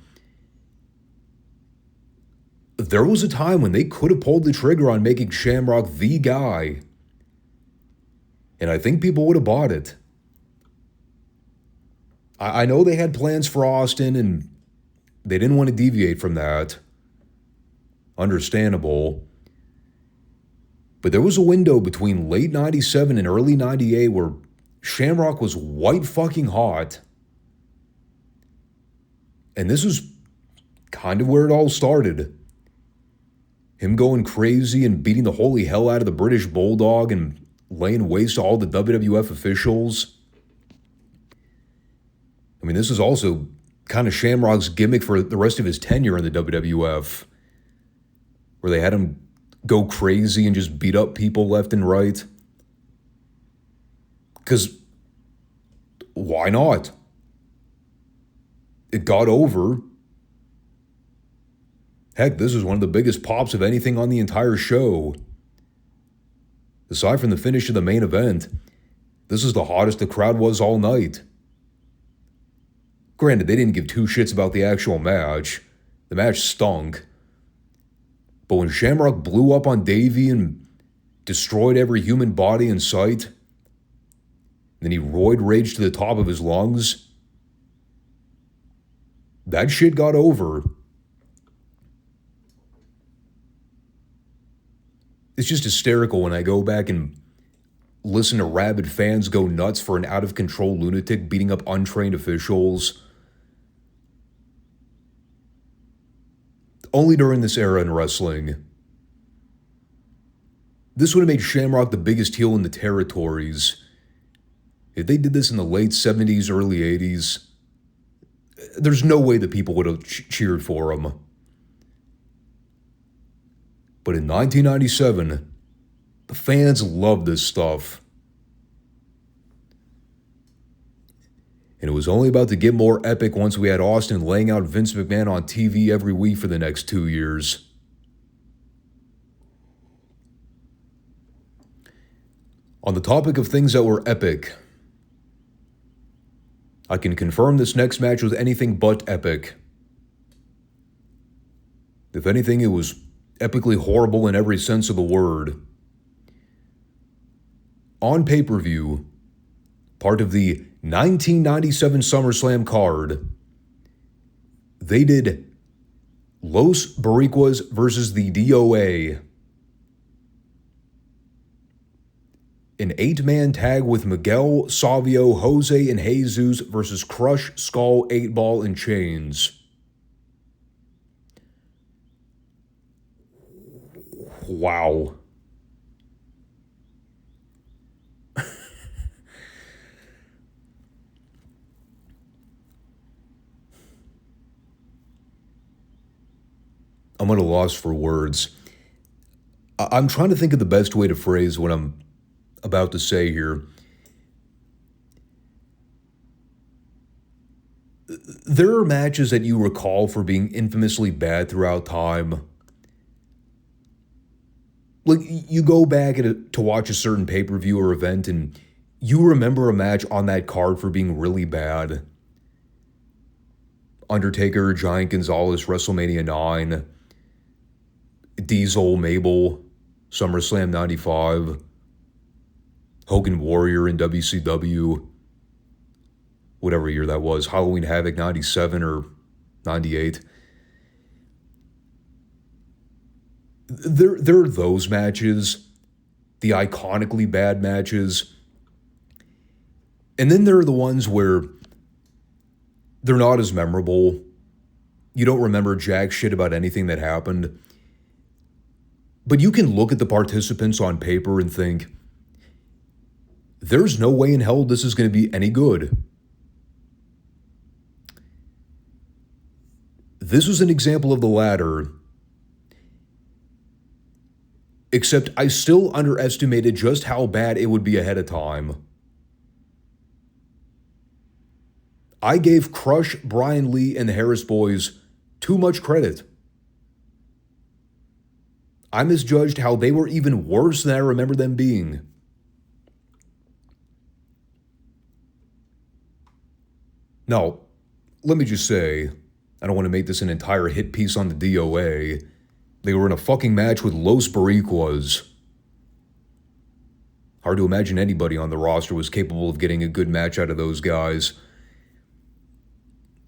There was a time when they could have pulled the trigger on making Shamrock the guy. And I think people would have bought it. I know they had plans for Austin and they didn't want to deviate from that. Understandable. But there was a window between late 97 and early 98 where Shamrock was white fucking hot. And this was kind of where it all started. Him going crazy and beating the holy hell out of the British Bulldog and laying waste to all the WWF officials. I mean, this is also kind of Shamrock's gimmick for the rest of his tenure in the WWF, where they had him go crazy and just beat up people left and right. Because why not? It got over. Heck, this was one of the biggest pops of anything on the entire show. Aside from the finish of the main event, this is the hottest the crowd was all night. Granted, they didn't give two shits about the actual match. The match stunk. But when Shamrock blew up on Davey and destroyed every human body in sight, then he roid raged to the top of his lungs, that shit got over. It's just hysterical when I go back and listen to rabid fans go nuts for an out-of-control lunatic beating up untrained officials. Only during this era in wrestling. This would have made Shamrock the biggest heel in the territories. If they did this in the late 70s, early 80s, there's no way that people would have cheered for him. But in 1997, the fans loved this stuff. And it was only about to get more epic once we had Austin laying out Vince McMahon on TV every week for the next 2 years. On the topic of things that were epic, I can confirm this next match was anything but epic. If anything, it was epically horrible in every sense of the word. On pay-per-view, part of the 1997 SummerSlam card, they did Los Boricuas versus the DOA. an 8-man tag with Miguel, Savio, Jose, and Jesus versus Crush, Skull, 8-Ball, and Chains. Wow. I'm at a loss for words. I'm trying to think of the best way to phrase what I'm about to say here. There are matches that you recall for being infamously bad throughout time. Like, you go back to watch a certain pay-per-view or event and you remember a match on that card for being really bad. Undertaker, Giant Gonzalez, WrestleMania 9. Diesel, Mabel, SummerSlam 95. Hogan Warrior in WCW. Whatever year that was. Halloween Havoc 97 or 98. There are those matches, the iconically bad matches, and then there are the ones where they're not as memorable. You don't remember jack shit about anything that happened, but you can look at the participants on paper and think, there's no way in hell this is going to be any good. This was an example of the latter. Except I still underestimated just how bad it would be ahead of time. I gave Crush, Brian Lee, and the Harris Boys too much credit. I misjudged how they were even worse than I remember them being. Now, let me just say, I don't want to make this an entire hit piece on the DOA. They were in a fucking match with Los Boricuas. Hard to imagine anybody on the roster was capable of getting a good match out of those guys.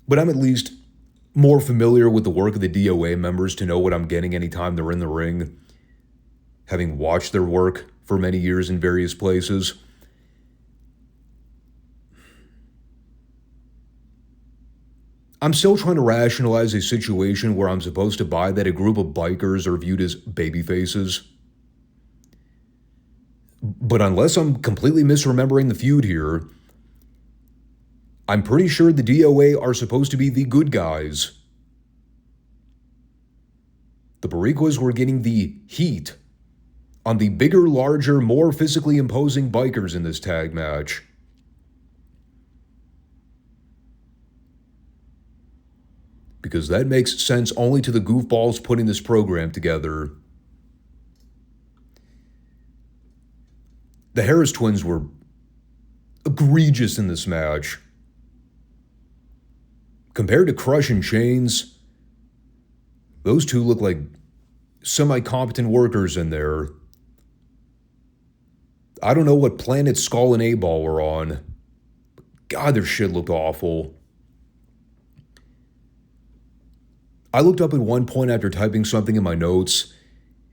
But I'm at least more familiar with the work of the DOA members to know what I'm getting anytime they're in the ring, having watched their work for many years in various places. I'm still trying to rationalize a situation where I'm supposed to buy that a group of bikers are viewed as babyfaces. But unless I'm completely misremembering the feud here, I'm pretty sure the DOA are supposed to be the good guys. The Boricuas were getting the heat on the bigger, larger, more physically imposing bikers in this tag match. Because that makes sense only to the goofballs putting this program together. The Harris twins were egregious in this match. Compared to Crush and Chains, those two look like semi-competent workers in there. I don't know what planet Skull and 8-Ball were on. God, their shit looked awful. I looked up at one point after typing something in my notes.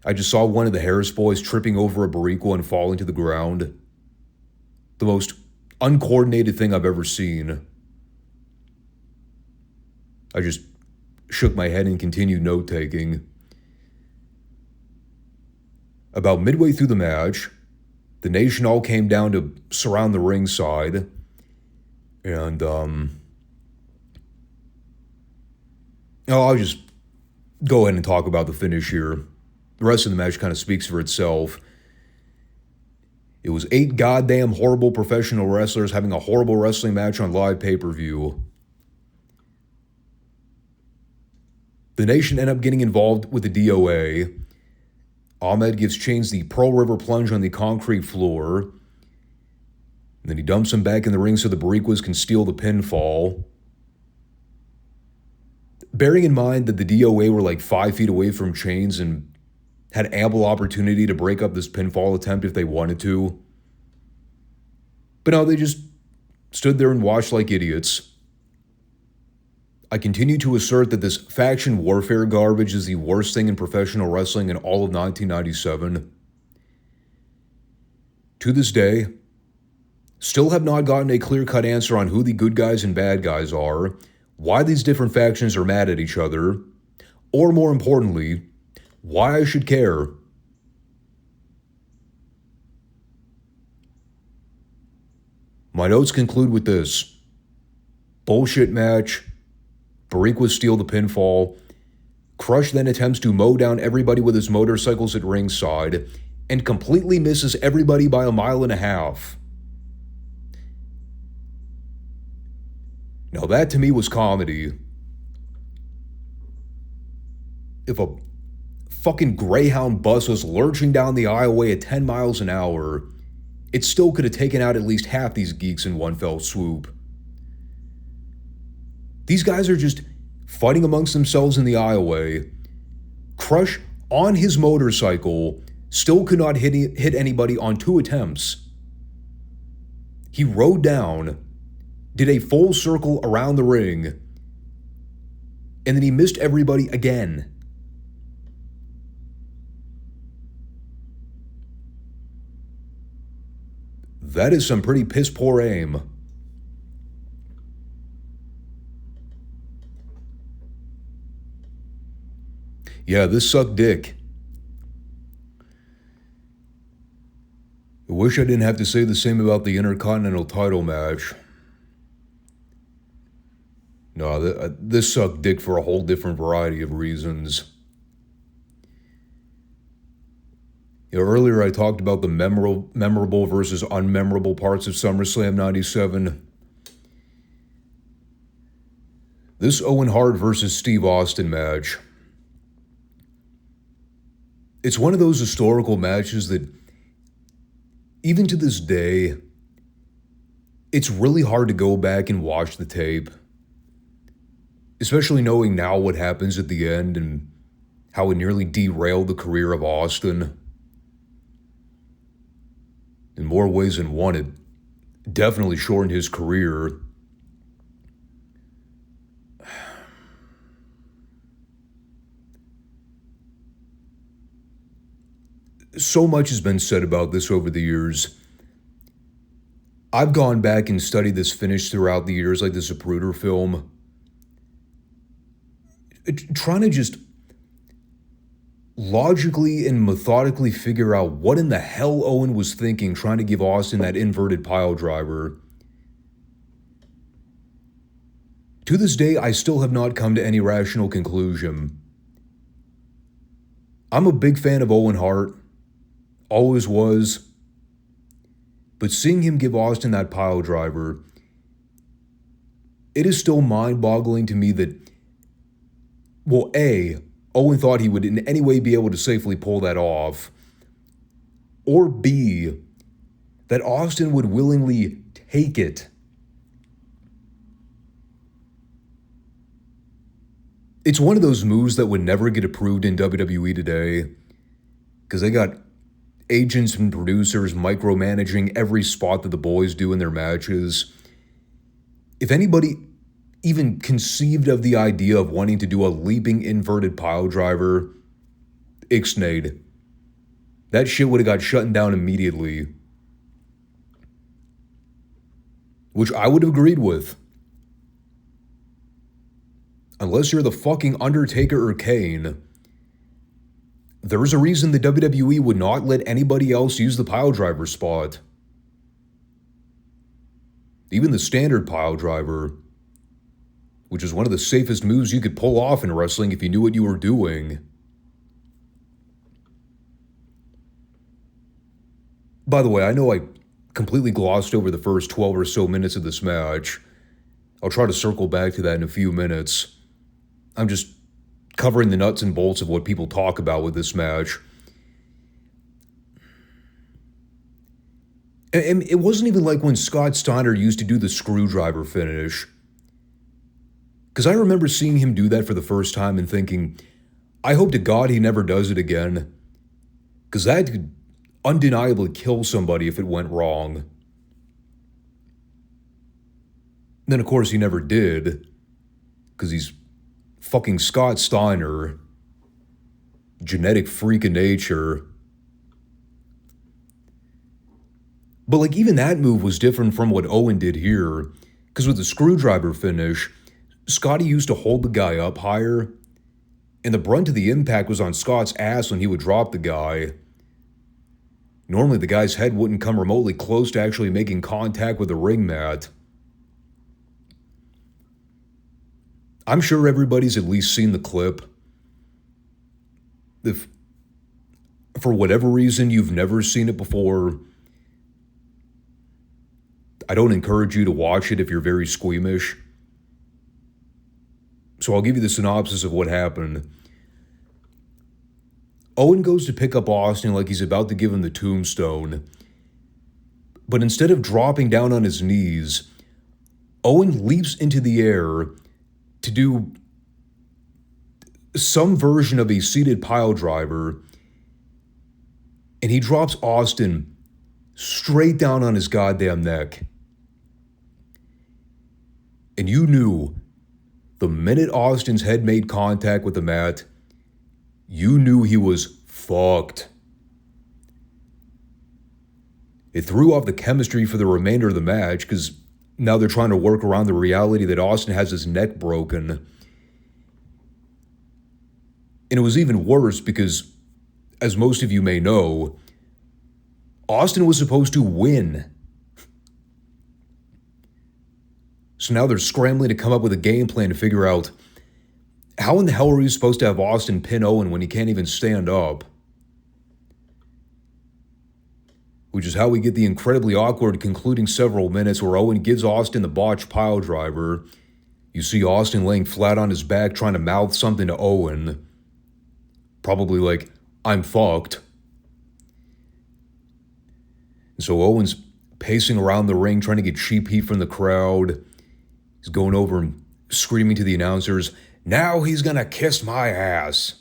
I just saw one of the Harris boys tripping over a Boricua and falling to the ground. The most uncoordinated thing I've ever seen. I just shook my head and continued note-taking. About midway through the match, the nation all came down to surround the ringside. And, I'll just go ahead and talk about the finish here. The rest of the match kind of speaks for itself. It was 8 goddamn horrible professional wrestlers having a horrible wrestling match on live pay-per-view. The nation ended up getting involved with the DOA. Ahmed gives Chains the Pearl River plunge on the concrete floor. And then he dumps him back in the ring so the Boricuas can steal the pinfall. Bearing in mind that the DOA were like 5 feet away from Chains and had ample opportunity to break up this pinfall attempt if they wanted to. But no, they just stood there and watched like idiots. I continue to assert that this faction warfare garbage is the worst thing in professional wrestling in all of 1997. to this day, still have not gotten a clear-cut answer on who the good guys and bad guys are, why these different factions are mad at each other, or more importantly, why I should care. My notes conclude with this. Bullshit match. Bariqua steal the pinfall. Crush then attempts to mow down everybody with his motorcycles at ringside and completely misses everybody by 1.5 miles. Now that to me was comedy. If a fucking Greyhound bus was lurching down the aisleway at 10 miles an hour, it still could have taken out at least half these geeks in one fell swoop. These guys are just fighting amongst themselves in the aisleway. Crush, on his motorcycle, still could not hit anybody on 2 attempts. He rode down, did a full circle around the ring, and then he missed everybody again. That is some pretty piss poor aim. Yeah, this sucked dick. I wish I didn't have to say the same about the Intercontinental title match. No, this sucked dick for a whole different variety of reasons. You know, earlier I talked about the memorable versus unmemorable parts of SummerSlam 97. This Owen Hart versus Steve Austin match. It's one of those historical matches that, even to this day, it's really hard to go back and watch the tape. Especially knowing now what happens at the end and how it nearly derailed the career of Austin. In more ways than one, it definitely shortened his career. So much has been said about this over the years. I've gone back and studied this finish throughout the years, like the Zapruder film. Trying to just logically and methodically figure out what in the hell Owen was thinking trying to give Austin that inverted piledriver. To this day, I still have not come to any rational conclusion. I'm a big fan of Owen Hart. Always was. But seeing him give Austin that piledriver, it is still mind-boggling to me that, well, A, Owen thought he would in any way be able to safely pull that off, or B, that Austin would willingly take it. It's one of those moves that would never get approved in WWE today, because they got agents and producers micromanaging every spot that the boys do in their matches. If anybody even conceived of the idea of wanting to do a leaping inverted piledriver, ixnayed. That shit would have got shut down immediately. Which I would have agreed with. Unless you're the fucking Undertaker or Kane, there's a reason the WWE would not let anybody else use the piledriver spot. Even the standard piledriver, which is one of the safest moves you could pull off in wrestling if you knew what you were doing. By the way, I know I completely glossed over the first 12 or so minutes of this match. I'll try to circle back to that in a few minutes. I'm just covering the nuts and bolts of what people talk about with this match. And it wasn't even like when Scott Steiner used to do the screwdriver finish. Because I remember seeing him do that for the first time and thinking, I hope to God he never does it again. Because that could undeniably kill somebody if it went wrong. Then, of course, he never did. Because he's fucking Scott Steiner. Genetic freak of nature. But like even that move was different from what Owen did here. Because with the screwdriver finish, Scotty used to hold the guy up higher, and the brunt of the impact was on Scott's ass when he would drop the guy. Normally the guy's head wouldn't come remotely close to actually making contact with the ring mat. I'm sure everybody's at least seen the clip. If for whatever reason you've never seen it before, I don't encourage you to watch it if you're very squeamish. So I'll give you the synopsis of what happened. Owen goes to pick up Austin like he's about to give him the tombstone. But instead of dropping down on his knees, Owen leaps into the air to do some version of a seated piledriver, and he drops Austin straight down on his goddamn neck. And you knew the minute Austin's head made contact with the mat, you knew he was fucked. It threw off the chemistry for the remainder of the match because now they're trying to work around the reality that Austin has his neck broken. And it was even worse because, as most of you may know, Austin was supposed to win. So now they're scrambling to come up with a game plan to figure out how in the hell are you supposed to have Austin pin Owen when he can't even stand up? Which is how we get the incredibly awkward concluding several minutes where Owen gives Austin the botched piledriver. You see Austin laying flat on his back trying to mouth something to Owen. Probably like, I'm fucked. And so Owen's pacing around the ring trying to get cheap heat from the crowd. He's going over and screaming to the announcers, now he's gonna kiss my ass.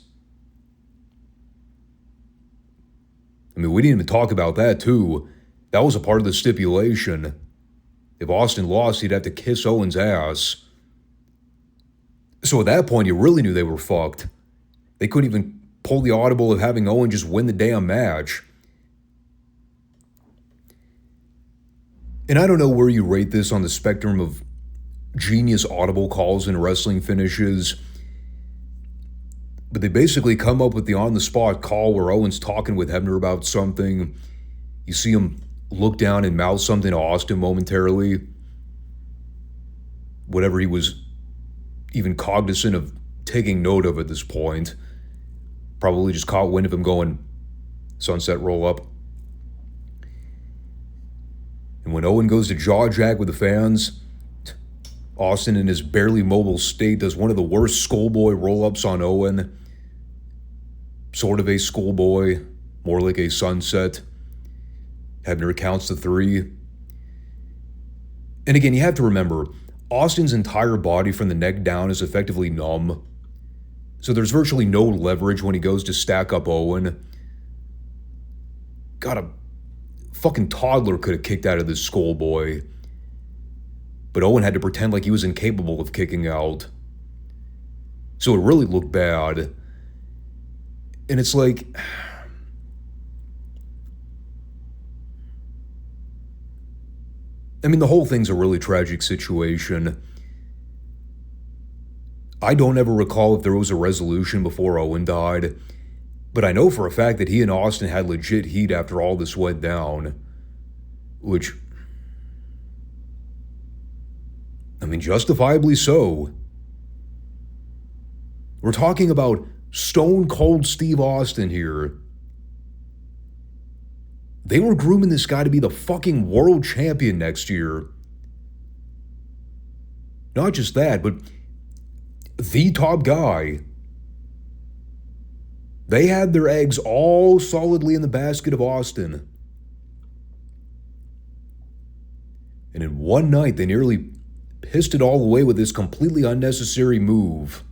I mean, we didn't even talk about that too. That was a part of the stipulation. If Austin lost, he'd have to kiss Owen's ass. So at that point, you really knew they were fucked. They couldn't even pull the audible of having Owen just win the damn match. And I don't know where you rate this on the spectrum of genius audible calls and wrestling finishes, but they basically come up with the on-the-spot call where Owen's talking with Hebner about something. You see him look down and mouth something to Austin momentarily. Whatever he was even cognizant of taking note of at this point. Probably just caught wind of him going sunset roll up. And when Owen goes to jaw jack with the fans, Austin, in his barely mobile state, does one of the worst schoolboy roll-ups on Owen. Sort of a schoolboy, more like a sunset. Hebner counts to 3. And again, you have to remember, Austin's entire body from the neck down is effectively numb. So there's virtually no leverage when he goes to stack up Owen. God, a fucking toddler could have kicked out of this schoolboy. But Owen had to pretend like he was incapable of kicking out. So it really looked bad. And it's like, I mean, the whole thing's a really tragic situation. I don't ever recall if there was a resolution before Owen died, but I know for a fact that he and Austin had legit heat after all this went down. Which, I mean, justifiably so. We're talking about Stone Cold Steve Austin here. They were grooming this guy to be the fucking world champion next year. Not just that, but the top guy. They had their eggs all solidly in the basket of Austin. And in one night, they nearly pissed it all away with this completely unnecessary move.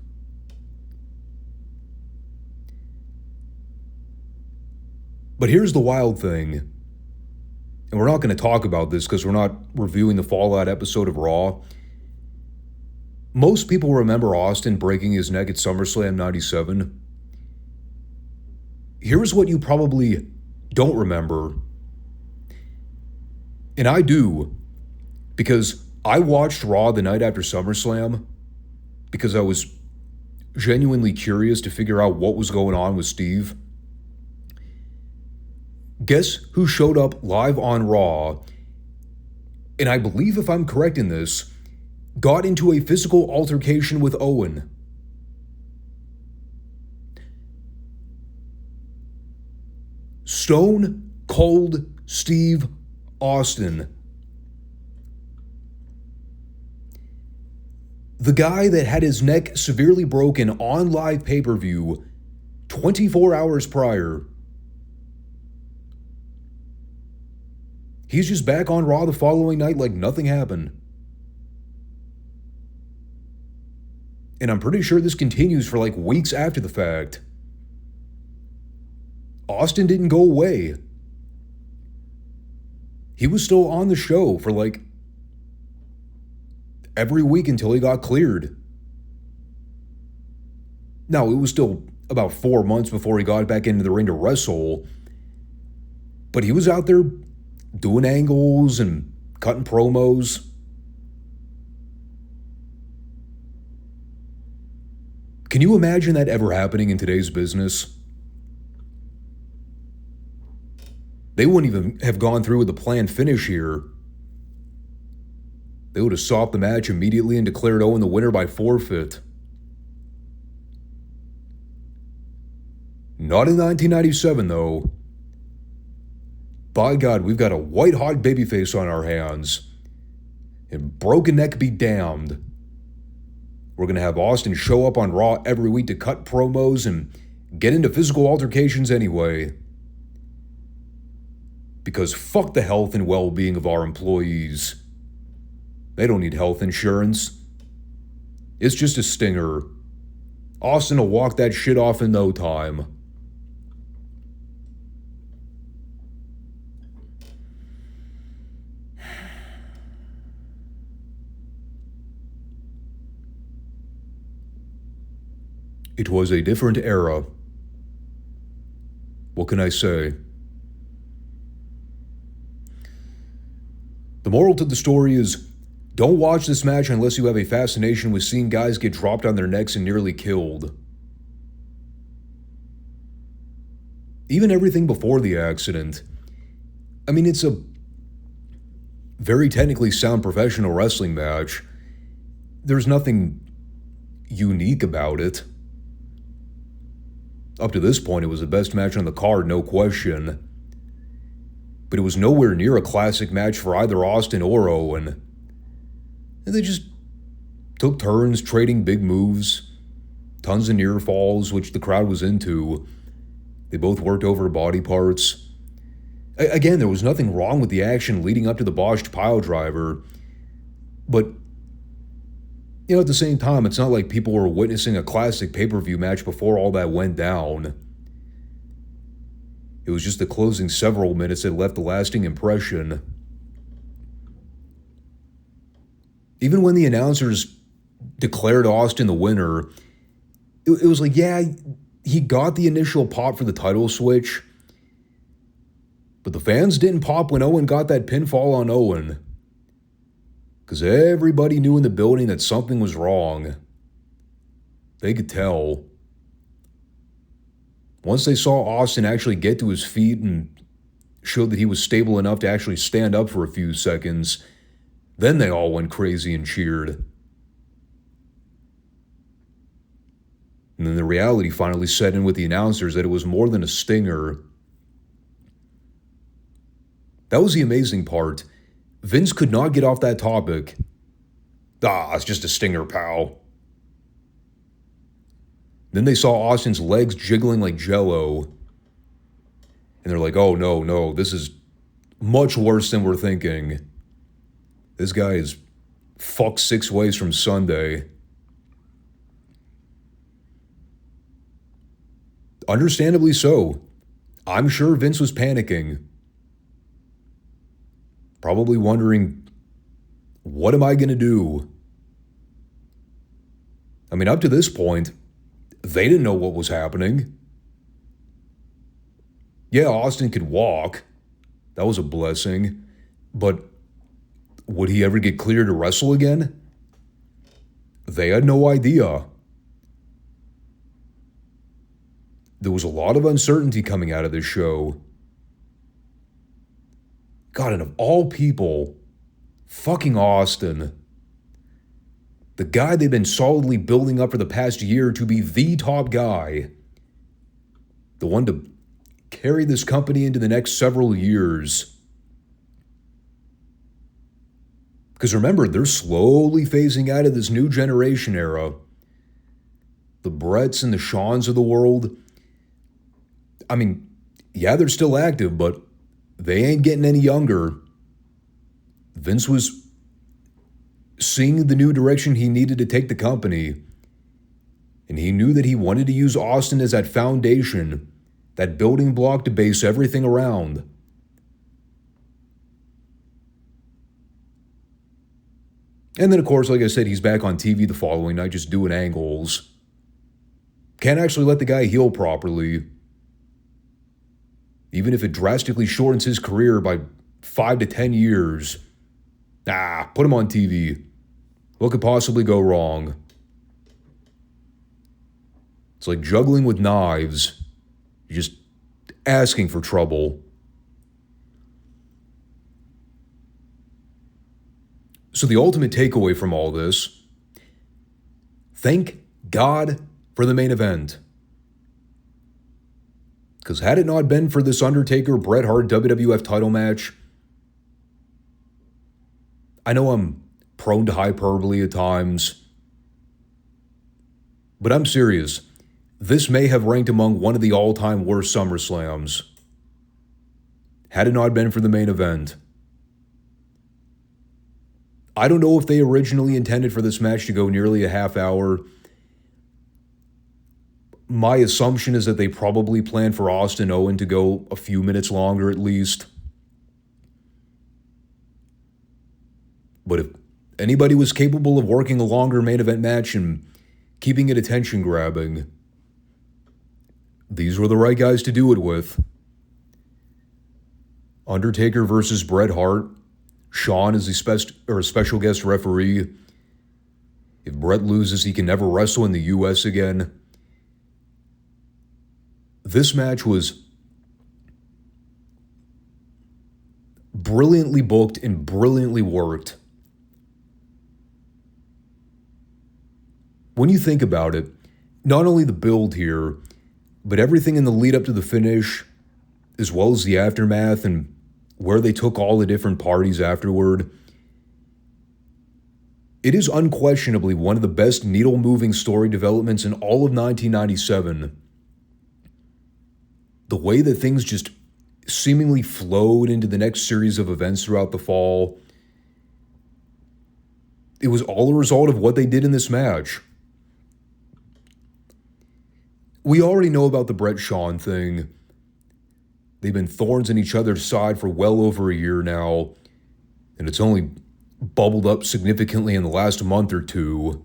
But here's the wild thing, and we're not going to talk about this because we're not reviewing the Fallout episode of Raw. Most people remember Austin breaking his neck at SummerSlam 97. Here's what you probably don't remember. And I do, because I watched Raw the night after SummerSlam because I was genuinely curious to figure out what was going on with Steve. Guess who showed up live on Raw, and I believe, if I'm correct in this, got into a physical altercation with Owen? Stone Cold Steve Austin. The guy that had his neck severely broken on live pay-per-view 24 hours prior. He's just back on Raw the following night like nothing happened. And I'm pretty sure this continues for like weeks after the fact. Austin didn't go away. He was still on the show for like every week until he got cleared. Now, it was still about 4 months before he got back into the ring to wrestle, but he was out there doing angles and cutting promos. Can you imagine that ever happening in today's business? They wouldn't even have gone through with the planned finish here. They would have stopped the match immediately and declared Owen the winner by forfeit. Not in 1997, though. By God, we've got a white-hot babyface on our hands. And broken neck be damned. We're going to have Austin show up on Raw every week to cut promos and get into physical altercations anyway. Because fuck the health and well-being of our employees. They don't need health insurance. It's just a stinger. Austin will walk that shit off in no time. It was a different era. What can I say? The moral to the story is, don't watch this match unless you have a fascination with seeing guys get dropped on their necks and nearly killed. Even everything before the accident. I mean, it's a very technically sound professional wrestling match. There's nothing unique about it. Up to this point, it was the best match on the card, no question. But it was nowhere near a classic match for either Austin or Owen. And they just took turns trading big moves, tons of near falls, which the crowd was into. They both worked over body parts. Again, there was nothing wrong with the action leading up to the botched Piledriver. But, you know, at the same time, it's not like people were witnessing a classic pay-per-view match before all that went down. It was just the closing several minutes that left a lasting impression. Even when the announcers declared Austin the winner, it was like, yeah, he got the initial pop for the title switch, but the fans didn't pop when Owen got that pinfall on Owen. Because everybody knew in the building that something was wrong. They could tell. Once they saw Austin actually get to his feet and showed that he was stable enough to actually stand up for a few seconds, then they all went crazy and cheered. And then the reality finally set in with the announcers that it was more than a stinger. That was the amazing part. Vince could not get off that topic. It's just a stinger, pal. Then they saw Austin's legs jiggling like jello. And they're like, oh, no, this is much worse than we're thinking. This guy is fucked 6 ways from Sunday. Understandably so. I'm sure Vince was panicking. Probably wondering, what am I going to do? I mean, up to this point, they didn't know what was happening. Yeah, Austin could walk. That was a blessing. But would he ever get cleared to wrestle again? They had no idea. There was a lot of uncertainty coming out of this show. God, and of all people, fucking Austin, the guy they've been solidly building up for the past year to be the top guy, the one to carry this company into the next several years. Because remember, they're slowly phasing out of this new generation era. The Brets and the Shawns of the world, I mean, yeah, they're still active, but they ain't getting any younger. Vince was seeing the new direction he needed to take the company, and he knew that he wanted to use Austin as that foundation, that building block to base everything around. And then, of course, like I said, he's back on TV the following night just doing angles. Can't actually let the guy heal properly. Even if it drastically shortens his career by 5 to 10 years. Put him on TV. What could possibly go wrong? It's like juggling with knives. You're just asking for trouble. So the ultimate takeaway from all this, thank God for the main event. Because had it not been for this Undertaker Bret Hart WWF title match, I know I'm prone to hyperbole at times, but I'm serious. This may have ranked among one of the all-time worst SummerSlams. Had it not been for the main event. I don't know if they originally intended for this match to go nearly a half hour. My assumption is that they probably planned for Austin Owen to go a few minutes longer at least. But if anybody was capable of working a longer main event match and keeping it attention-grabbing, these were the right guys to do it with. Undertaker versus Bret Hart. Shawn is a special guest referee. If Bret loses, he can never wrestle in the U.S. again. This match was brilliantly booked and brilliantly worked. When you think about it, not only the build here, but everything in the lead up to the finish, as well as the aftermath and where they took all the different parties afterward, it is unquestionably one of the best needle-moving story developments in all of 1997. The way that things just seemingly flowed into the next series of events throughout the fall, it was all a result of what they did in this match. We already know about the Bret-Shawn thing. They've been thorns in each other's side for well over a year now, and it's only bubbled up significantly in the last month or two.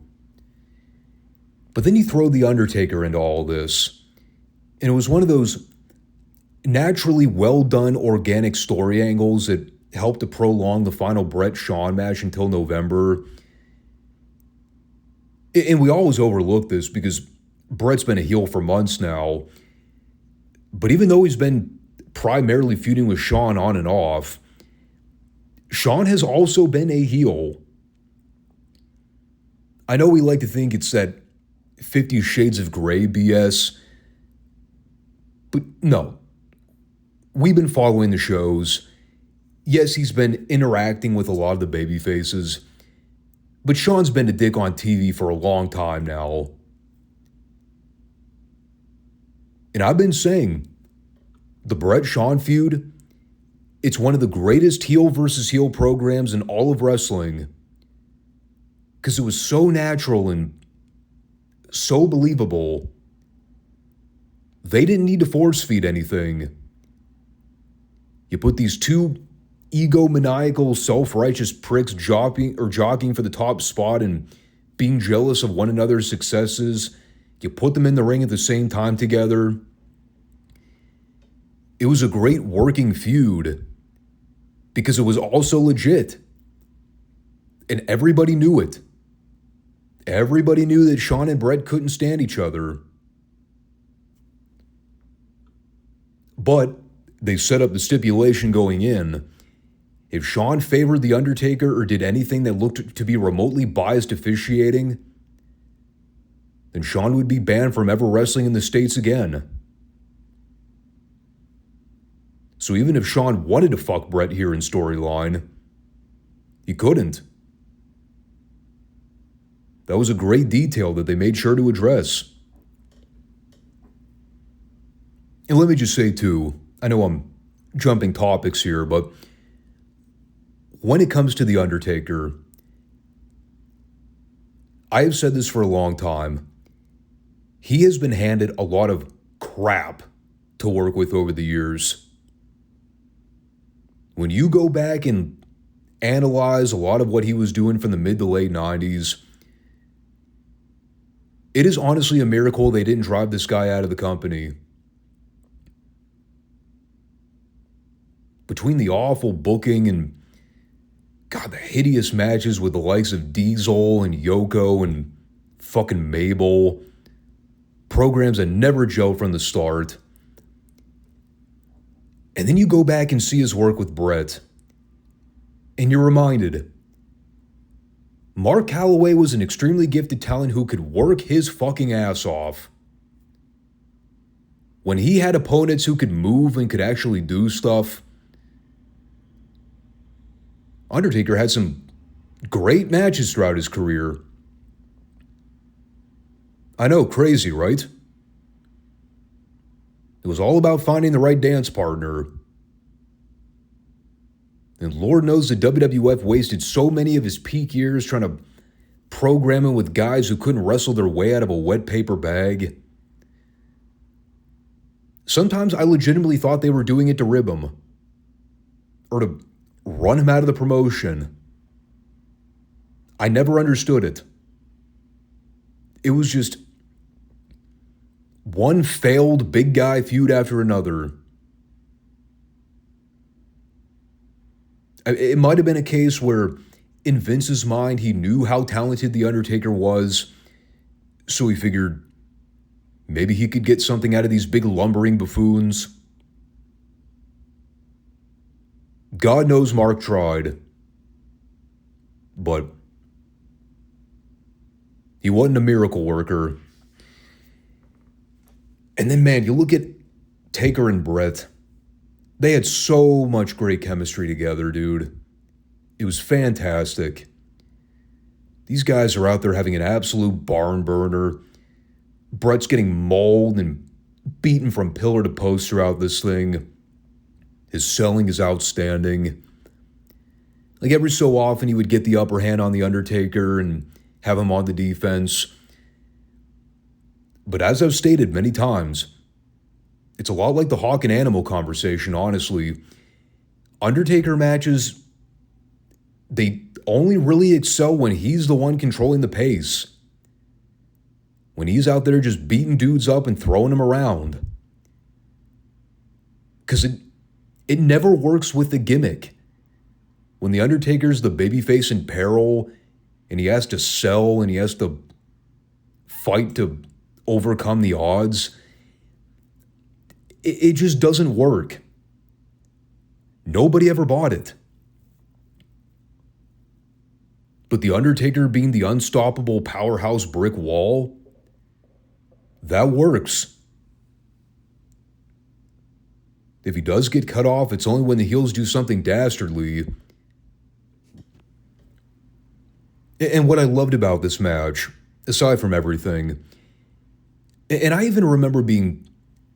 But then you throw The Undertaker into all this, and it was one of those naturally well-done organic story angles that helped to prolong the final Bret-Shawn match until November. And we always overlook this because Bret's been a heel for months now. But even though he's been primarily feuding with Shawn on and off, Shawn has also been a heel. I know we like to think it's that 50 Shades of Grey BS, but no. We've been following the shows. Yes, he's been interacting with a lot of the baby faces, but Shawn's been a dick on TV for a long time now. And I've been saying, the Bret-Shawn feud, it's one of the greatest heel versus heel programs in all of wrestling. Because it was so natural and so believable. They didn't need to force feed anything. You put these two egomaniacal, self-righteous pricks jockeying for the top spot and being jealous of one another's successes. You put them in the ring at the same time together. It was a great working feud. because it was also legit. And everybody knew it. Everybody knew that Shawn and Bret couldn't stand each other. But they set up the stipulation going in. If Shawn favored The Undertaker or did anything that looked to be remotely biased officiating, then Shawn would be banned from ever wrestling in the States again. So even if Shawn wanted to fuck Bret here in storyline, he couldn't. That was a great detail that they made sure to address. And let me just say too, I know I'm jumping topics here, but when it comes to The Undertaker, I have said this for a long time. He has been handed a lot of crap to work with over the years. When you go back and analyze a lot of what he was doing from the mid to late 90s, it is honestly a miracle they didn't drive this guy out of the company. Between the awful booking and, God, the hideous matches with the likes of Diesel and Yoko and fucking Mabel, programs that never gel from the start. And then you go back and see his work with Bret, and you're reminded, Mark Calloway was an extremely gifted talent who could work his fucking ass off. When he had opponents who could move and could actually do stuff, Undertaker had some great matches throughout his career. I know, crazy, right? It was all about finding the right dance partner. And Lord knows the WWF wasted so many of his peak years trying to program him with guys who couldn't wrestle their way out of a wet paper bag. Sometimes I legitimately thought they were doing it to rib him. Or to run him out of the promotion. I never understood it. It was just one failed big guy feud after another. It might have been a case where in Vince's mind he knew how talented The Undertaker was, so he figured maybe he could get something out of these big lumbering buffoons. God knows Mark tried, but he wasn't a miracle worker. And then, man, you look at Taker and Bret. They had so much great chemistry together, dude. It was fantastic. These guys are out there having an absolute barn burner. Bret's getting mauled and beaten from pillar to post throughout this thing. His selling is outstanding. Like every so often, he would get the upper hand on The Undertaker and have him on the defense. But as I've stated many times, it's a lot like the hawk and animal conversation, honestly. Undertaker matches, they only really excel when he's the one controlling the pace. When he's out there just beating dudes up and throwing them around. Because it never works with the gimmick. When The Undertaker's the babyface in peril, and he has to sell and he has to fight to overcome the odds, it just doesn't work. Nobody ever bought it. But The Undertaker being the unstoppable powerhouse brick wall, that works. If he does get cut off, it's only when the heels do something dastardly. And what I loved about this match, aside from everything, and I even remember being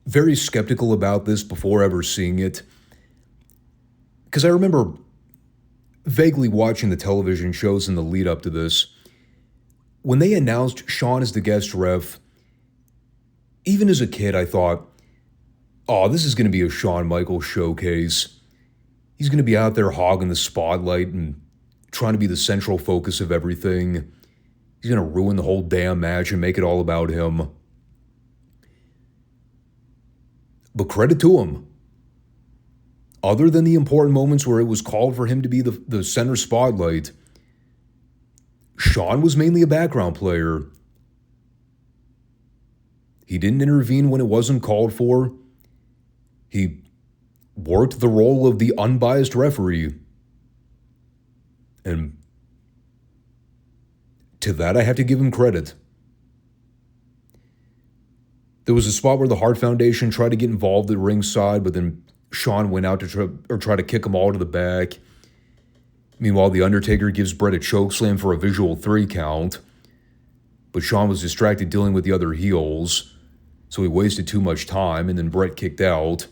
very skeptical about this before ever seeing it, because I remember vaguely watching the television shows in the lead up to this. When they announced Shawn as the guest ref, even as a kid, I thought, oh, this is going to be a Shawn Michaels showcase. He's going to be out there hogging the spotlight and trying to be the central focus of everything. He's going to ruin the whole damn match and make it all about him. But credit to him. other than the important moments where it was called for him to be the center spotlight, Shawn was mainly a background player. He didn't intervene when it wasn't called for. He worked the role of the unbiased referee. And to that, I have to give him credit. There was a spot where the Hart Foundation tried to get involved at ringside, but then Shawn went out to try to kick them all to the back. Meanwhile, The Undertaker gives Bret a chokeslam for a visual 3 count, but Shawn was distracted dealing with the other heels, so he wasted too much time, and then Bret kicked out.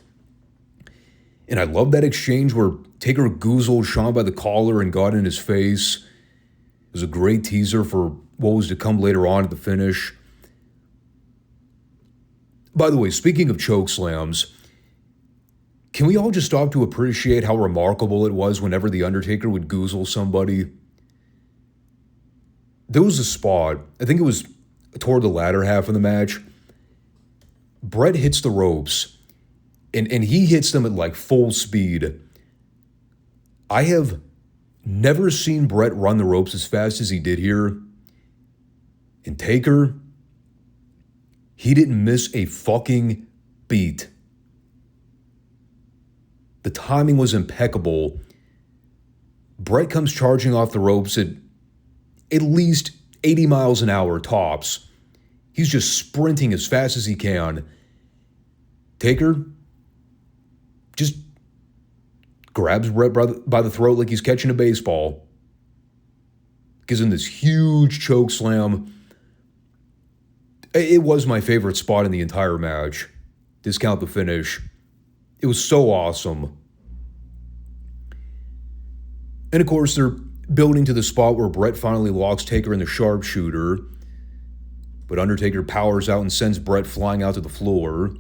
And I love that exchange where Taker goozled Shawn by the collar and got in his face. It was a great teaser for what was to come later on at the finish. By the way, speaking of chokeslams, can we all just stop to appreciate how remarkable it was whenever The Undertaker would goozle somebody? There was a spot, I think it was toward the latter half of the match. Bret hits the ropes, and he hits them at like full speed. I have never seen Bret run the ropes as fast as he did here. And Taker, he didn't miss a fucking beat. The timing was impeccable. Bret comes charging off the ropes at least 80 miles an hour tops. He's just sprinting as fast as he can. Taker just grabs Bret by the throat like he's catching a baseball. Gives him this huge choke slam. It was my favorite spot in the entire match. Discount the finish. It was so awesome. And of course, they're building to the spot where Bret finally locks Taker in the sharpshooter. But Undertaker powers out and sends Bret flying out to the floor.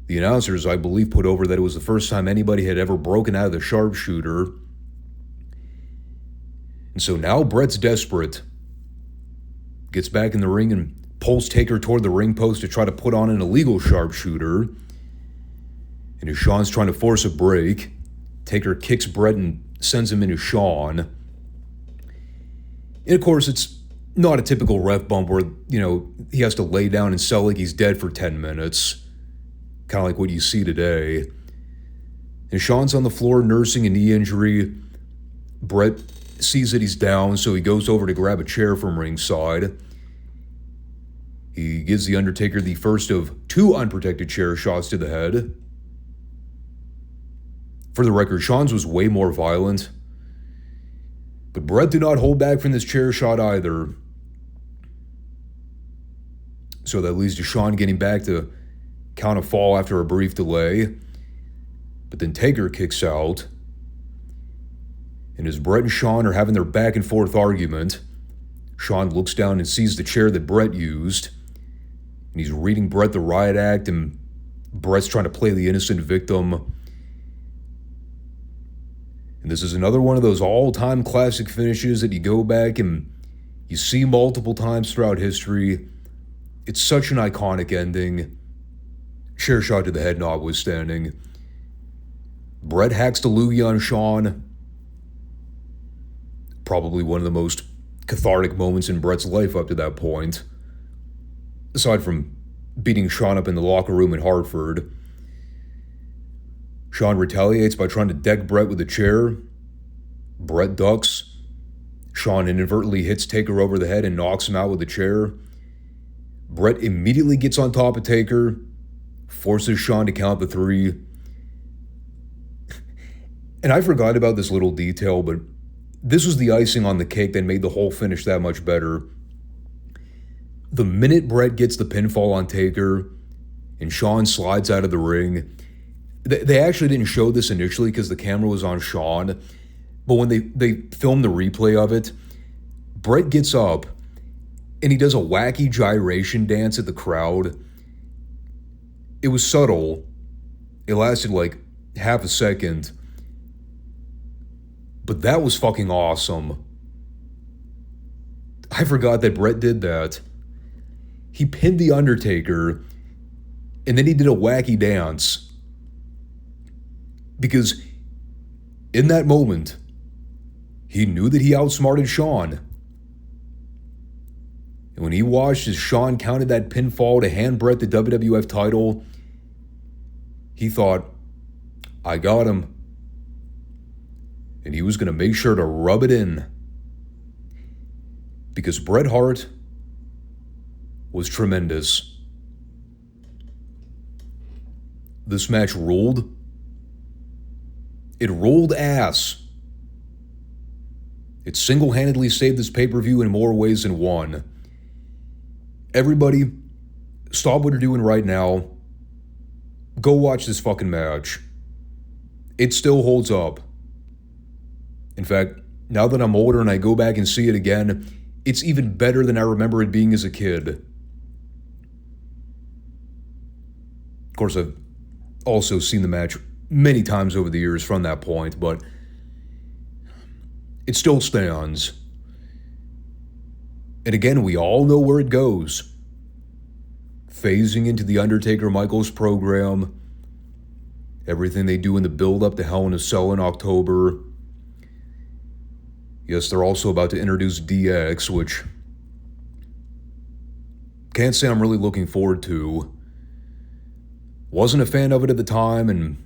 The announcers, I believe, put over that it was the first time anybody had ever broken out of the sharpshooter. And so now Bret's desperate. Gets back in the ring and pulls Taker toward the ring post to try to put on an illegal sharpshooter. And as Shawn's trying to force a break, Taker kicks Bret and sends him into Shawn. And of course, it's not a typical ref bump where, he has to lay down and sell like he's dead for 10 minutes. Kind of like what you see today. And Shawn's on the floor nursing a knee injury. Bret sees that he's down, so he goes over to grab a chair from ringside. He gives The Undertaker the first of 2 unprotected chair shots to the head. For the record, Shawn's was way more violent. But Bret did not hold back from this chair shot either. So that leads to Shawn getting back to count a fall after a brief delay. But then Taker kicks out. And as Bret and Shawn are having their back and forth argument, Shawn looks down and sees the chair that Bret used. And he's reading Bret the riot act, and Bret's trying to play the innocent victim. And this is another one of those all-time classic finishes that you go back and you see multiple times throughout history. It's such an iconic ending. Chair shot to the head notwithstanding. Bret hacks the loogie on Shawn. Probably one of the most cathartic moments in Bret's life up to that point. Aside from beating Shawn up in the locker room in Hartford. Shawn retaliates by trying to deck Bret with a chair. Bret ducks. Shawn inadvertently hits Taker over the head and knocks him out with a chair. Bret immediately gets on top of Taker, forces Shawn to count the 3. And I forgot about this little detail, but this was the icing on the cake that made the whole finish that much better. The minute Bret gets the pinfall on Taker and Shawn slides out of the ring, they actually didn't show this initially because the camera was on Shawn, but when they filmed the replay of it, Bret gets up and he does a wacky gyration dance at the crowd. It was subtle. It lasted like half a second. But that was fucking awesome. I forgot that Bret did that. He pinned The Undertaker, and then he did a wacky dance. Because in that moment, he knew that he outsmarted Shawn. And when he watched as Shawn counted that pinfall to hand Bret the WWF title, he thought, I got him. And he was going to make sure to rub it in. Because Bret Hart was tremendous. This match ruled. It rolled ass. It single-handedly saved this pay-per-view in more ways than one. Everybody, stop what you're doing right now. Go watch this fucking match. It still holds up. In fact, now that I'm older and I go back and see it again, it's even better than I remember it being as a kid. Of course, I've also seen the match many times over the years from that point, but it still stands. And again, we all know where it goes. Phasing into the Undertaker Michaels program, everything they do in the build-up to Hell in a Cell in October. Yes, they're also about to introduce DX, which can't say I'm really looking forward to. Wasn't a fan of it at the time, and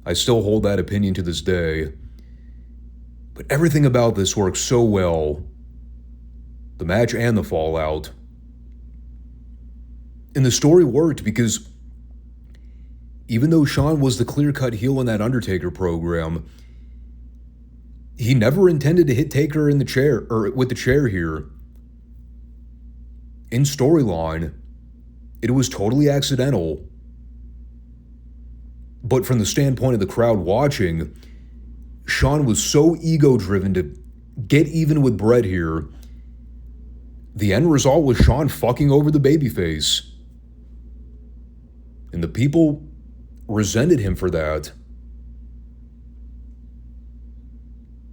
I still hold that opinion to this day. But everything about this works so well. The match and the fallout. And the story worked because even though Shawn was the clear-cut heel in that Undertaker program, he never intended to hit Taker in the chair, or with the chair here. In storyline, it was totally accidental. But from the standpoint of the crowd watching, Shawn was so ego-driven to get even with Bret here. The end result was Shawn fucking over the babyface. And the people resented him for that.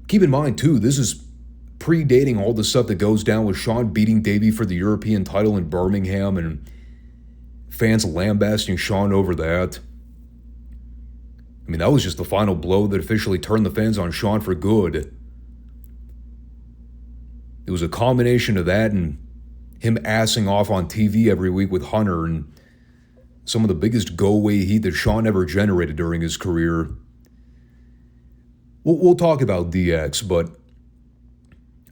Keep in mind, too, this is predating all the stuff that goes down with Shawn beating Davey for the European title in Birmingham and fans lambasting Shawn over that. I mean, that was just the final blow that officially turned the fans on Shawn for good. It was a combination of that and him assing off on TV every week with Hunter and some of the biggest go-away heat that Shawn ever generated during his career. We'll talk about DX, but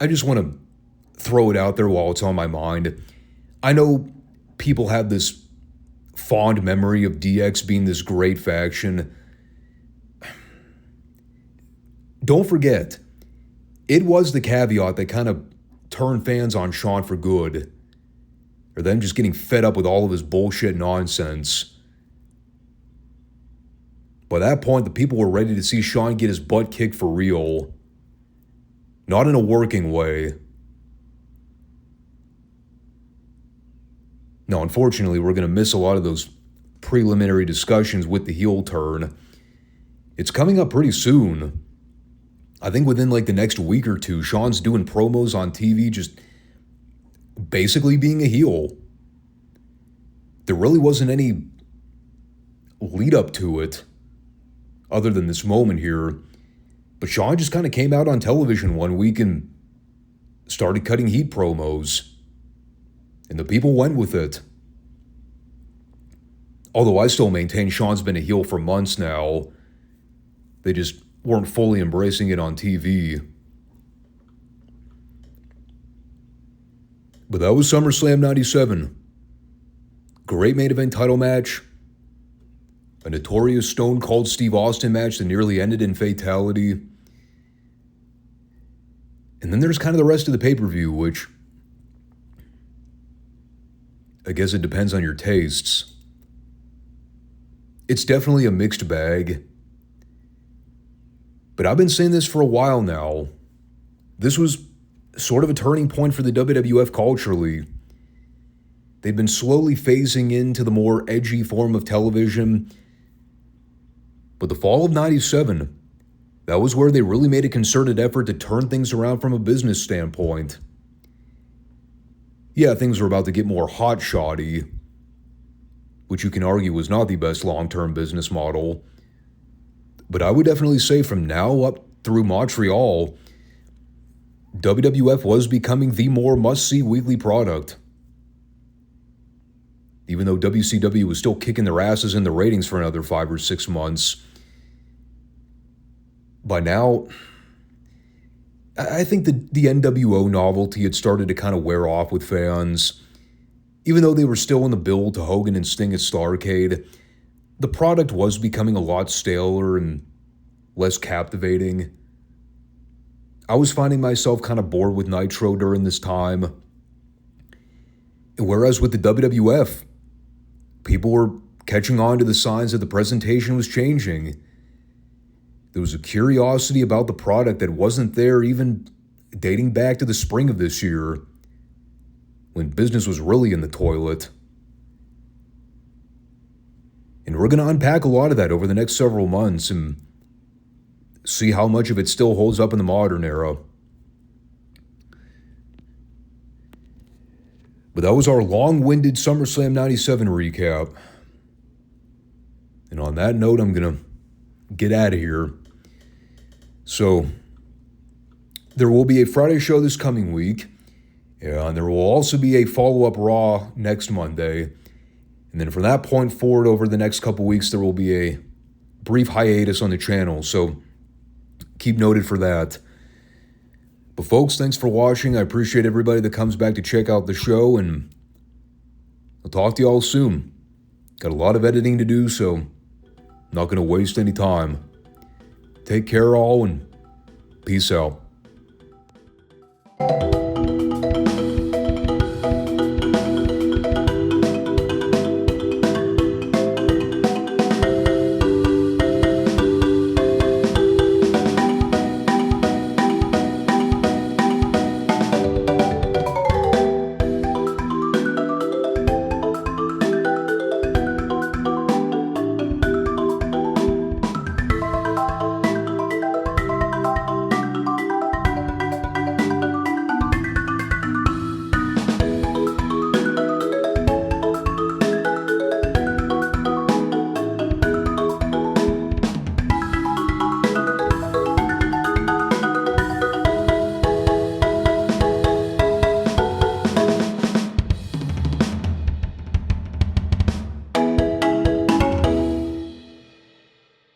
I just want to throw it out there while it's on my mind. I know people have this fond memory of DX being this great faction. Don't forget, it was the caveat that kind of turned fans on Shawn for good, or them just getting fed up with all of his bullshit nonsense. By that point, the people were ready to see Shawn get his butt kicked for real. Not in a working way. Now, unfortunately, we're going to miss a lot of those preliminary discussions with the heel turn. It's coming up pretty soon. I think within like the next week or two, Shawn's doing promos on TV just basically being a heel. There really wasn't any lead up to it other than this moment here. But Shawn just kind of came out on television one week and started cutting heat promos. And the people went with it. Although I still maintain Shawn's been a heel for months now. They just weren't fully embracing it on TV. But that was SummerSlam 97. Great main event title match. A notorious Stone Cold Steve Austin match that nearly ended in fatality. And then there's kind of the rest of the pay-per-view, which I guess it depends on your tastes. It's definitely a mixed bag. But I've been saying this for a while now. This was sort of a turning point for the WWF culturally. They'd been slowly phasing into the more edgy form of television. But the fall of 97, that was where they really made a concerted effort to turn things around from a business standpoint. Yeah, things were about to get more But I would definitely say from now up through Montreal, WWF was becoming the more must-see weekly product. Even though WCW was still kicking their asses in the ratings for another 5 or 6 months, by now, I think the NWO novelty had started to kind of wear off with fans. Even though they were still in the build to Hogan and Sting at Starrcade, the product was becoming a lot staler and less captivating. I was finding myself kind of bored with Nitro during this time. Whereas with the WWF, people were catching on to the signs that the presentation was changing. There was a curiosity about the product that wasn't there even dating back to the spring of this year, when business was really in the toilet. And we're going to unpack a lot of that over the next several months and see how much of it still holds up in the modern era. But that was our long-winded SummerSlam 97 recap. And on that note, I'm going to get out of here. So, there will be a Friday show this coming week. And there will also be a follow-up Raw next Monday. And then from that point forward, over the next couple weeks, there will be a brief hiatus on the channel. So, keep noted for that. But folks, thanks for watching. I appreciate everybody that comes back to check out the show, and I'll talk to y'all soon. Got a lot of editing to do, so I'm not going to waste any time. Take care all, and peace out.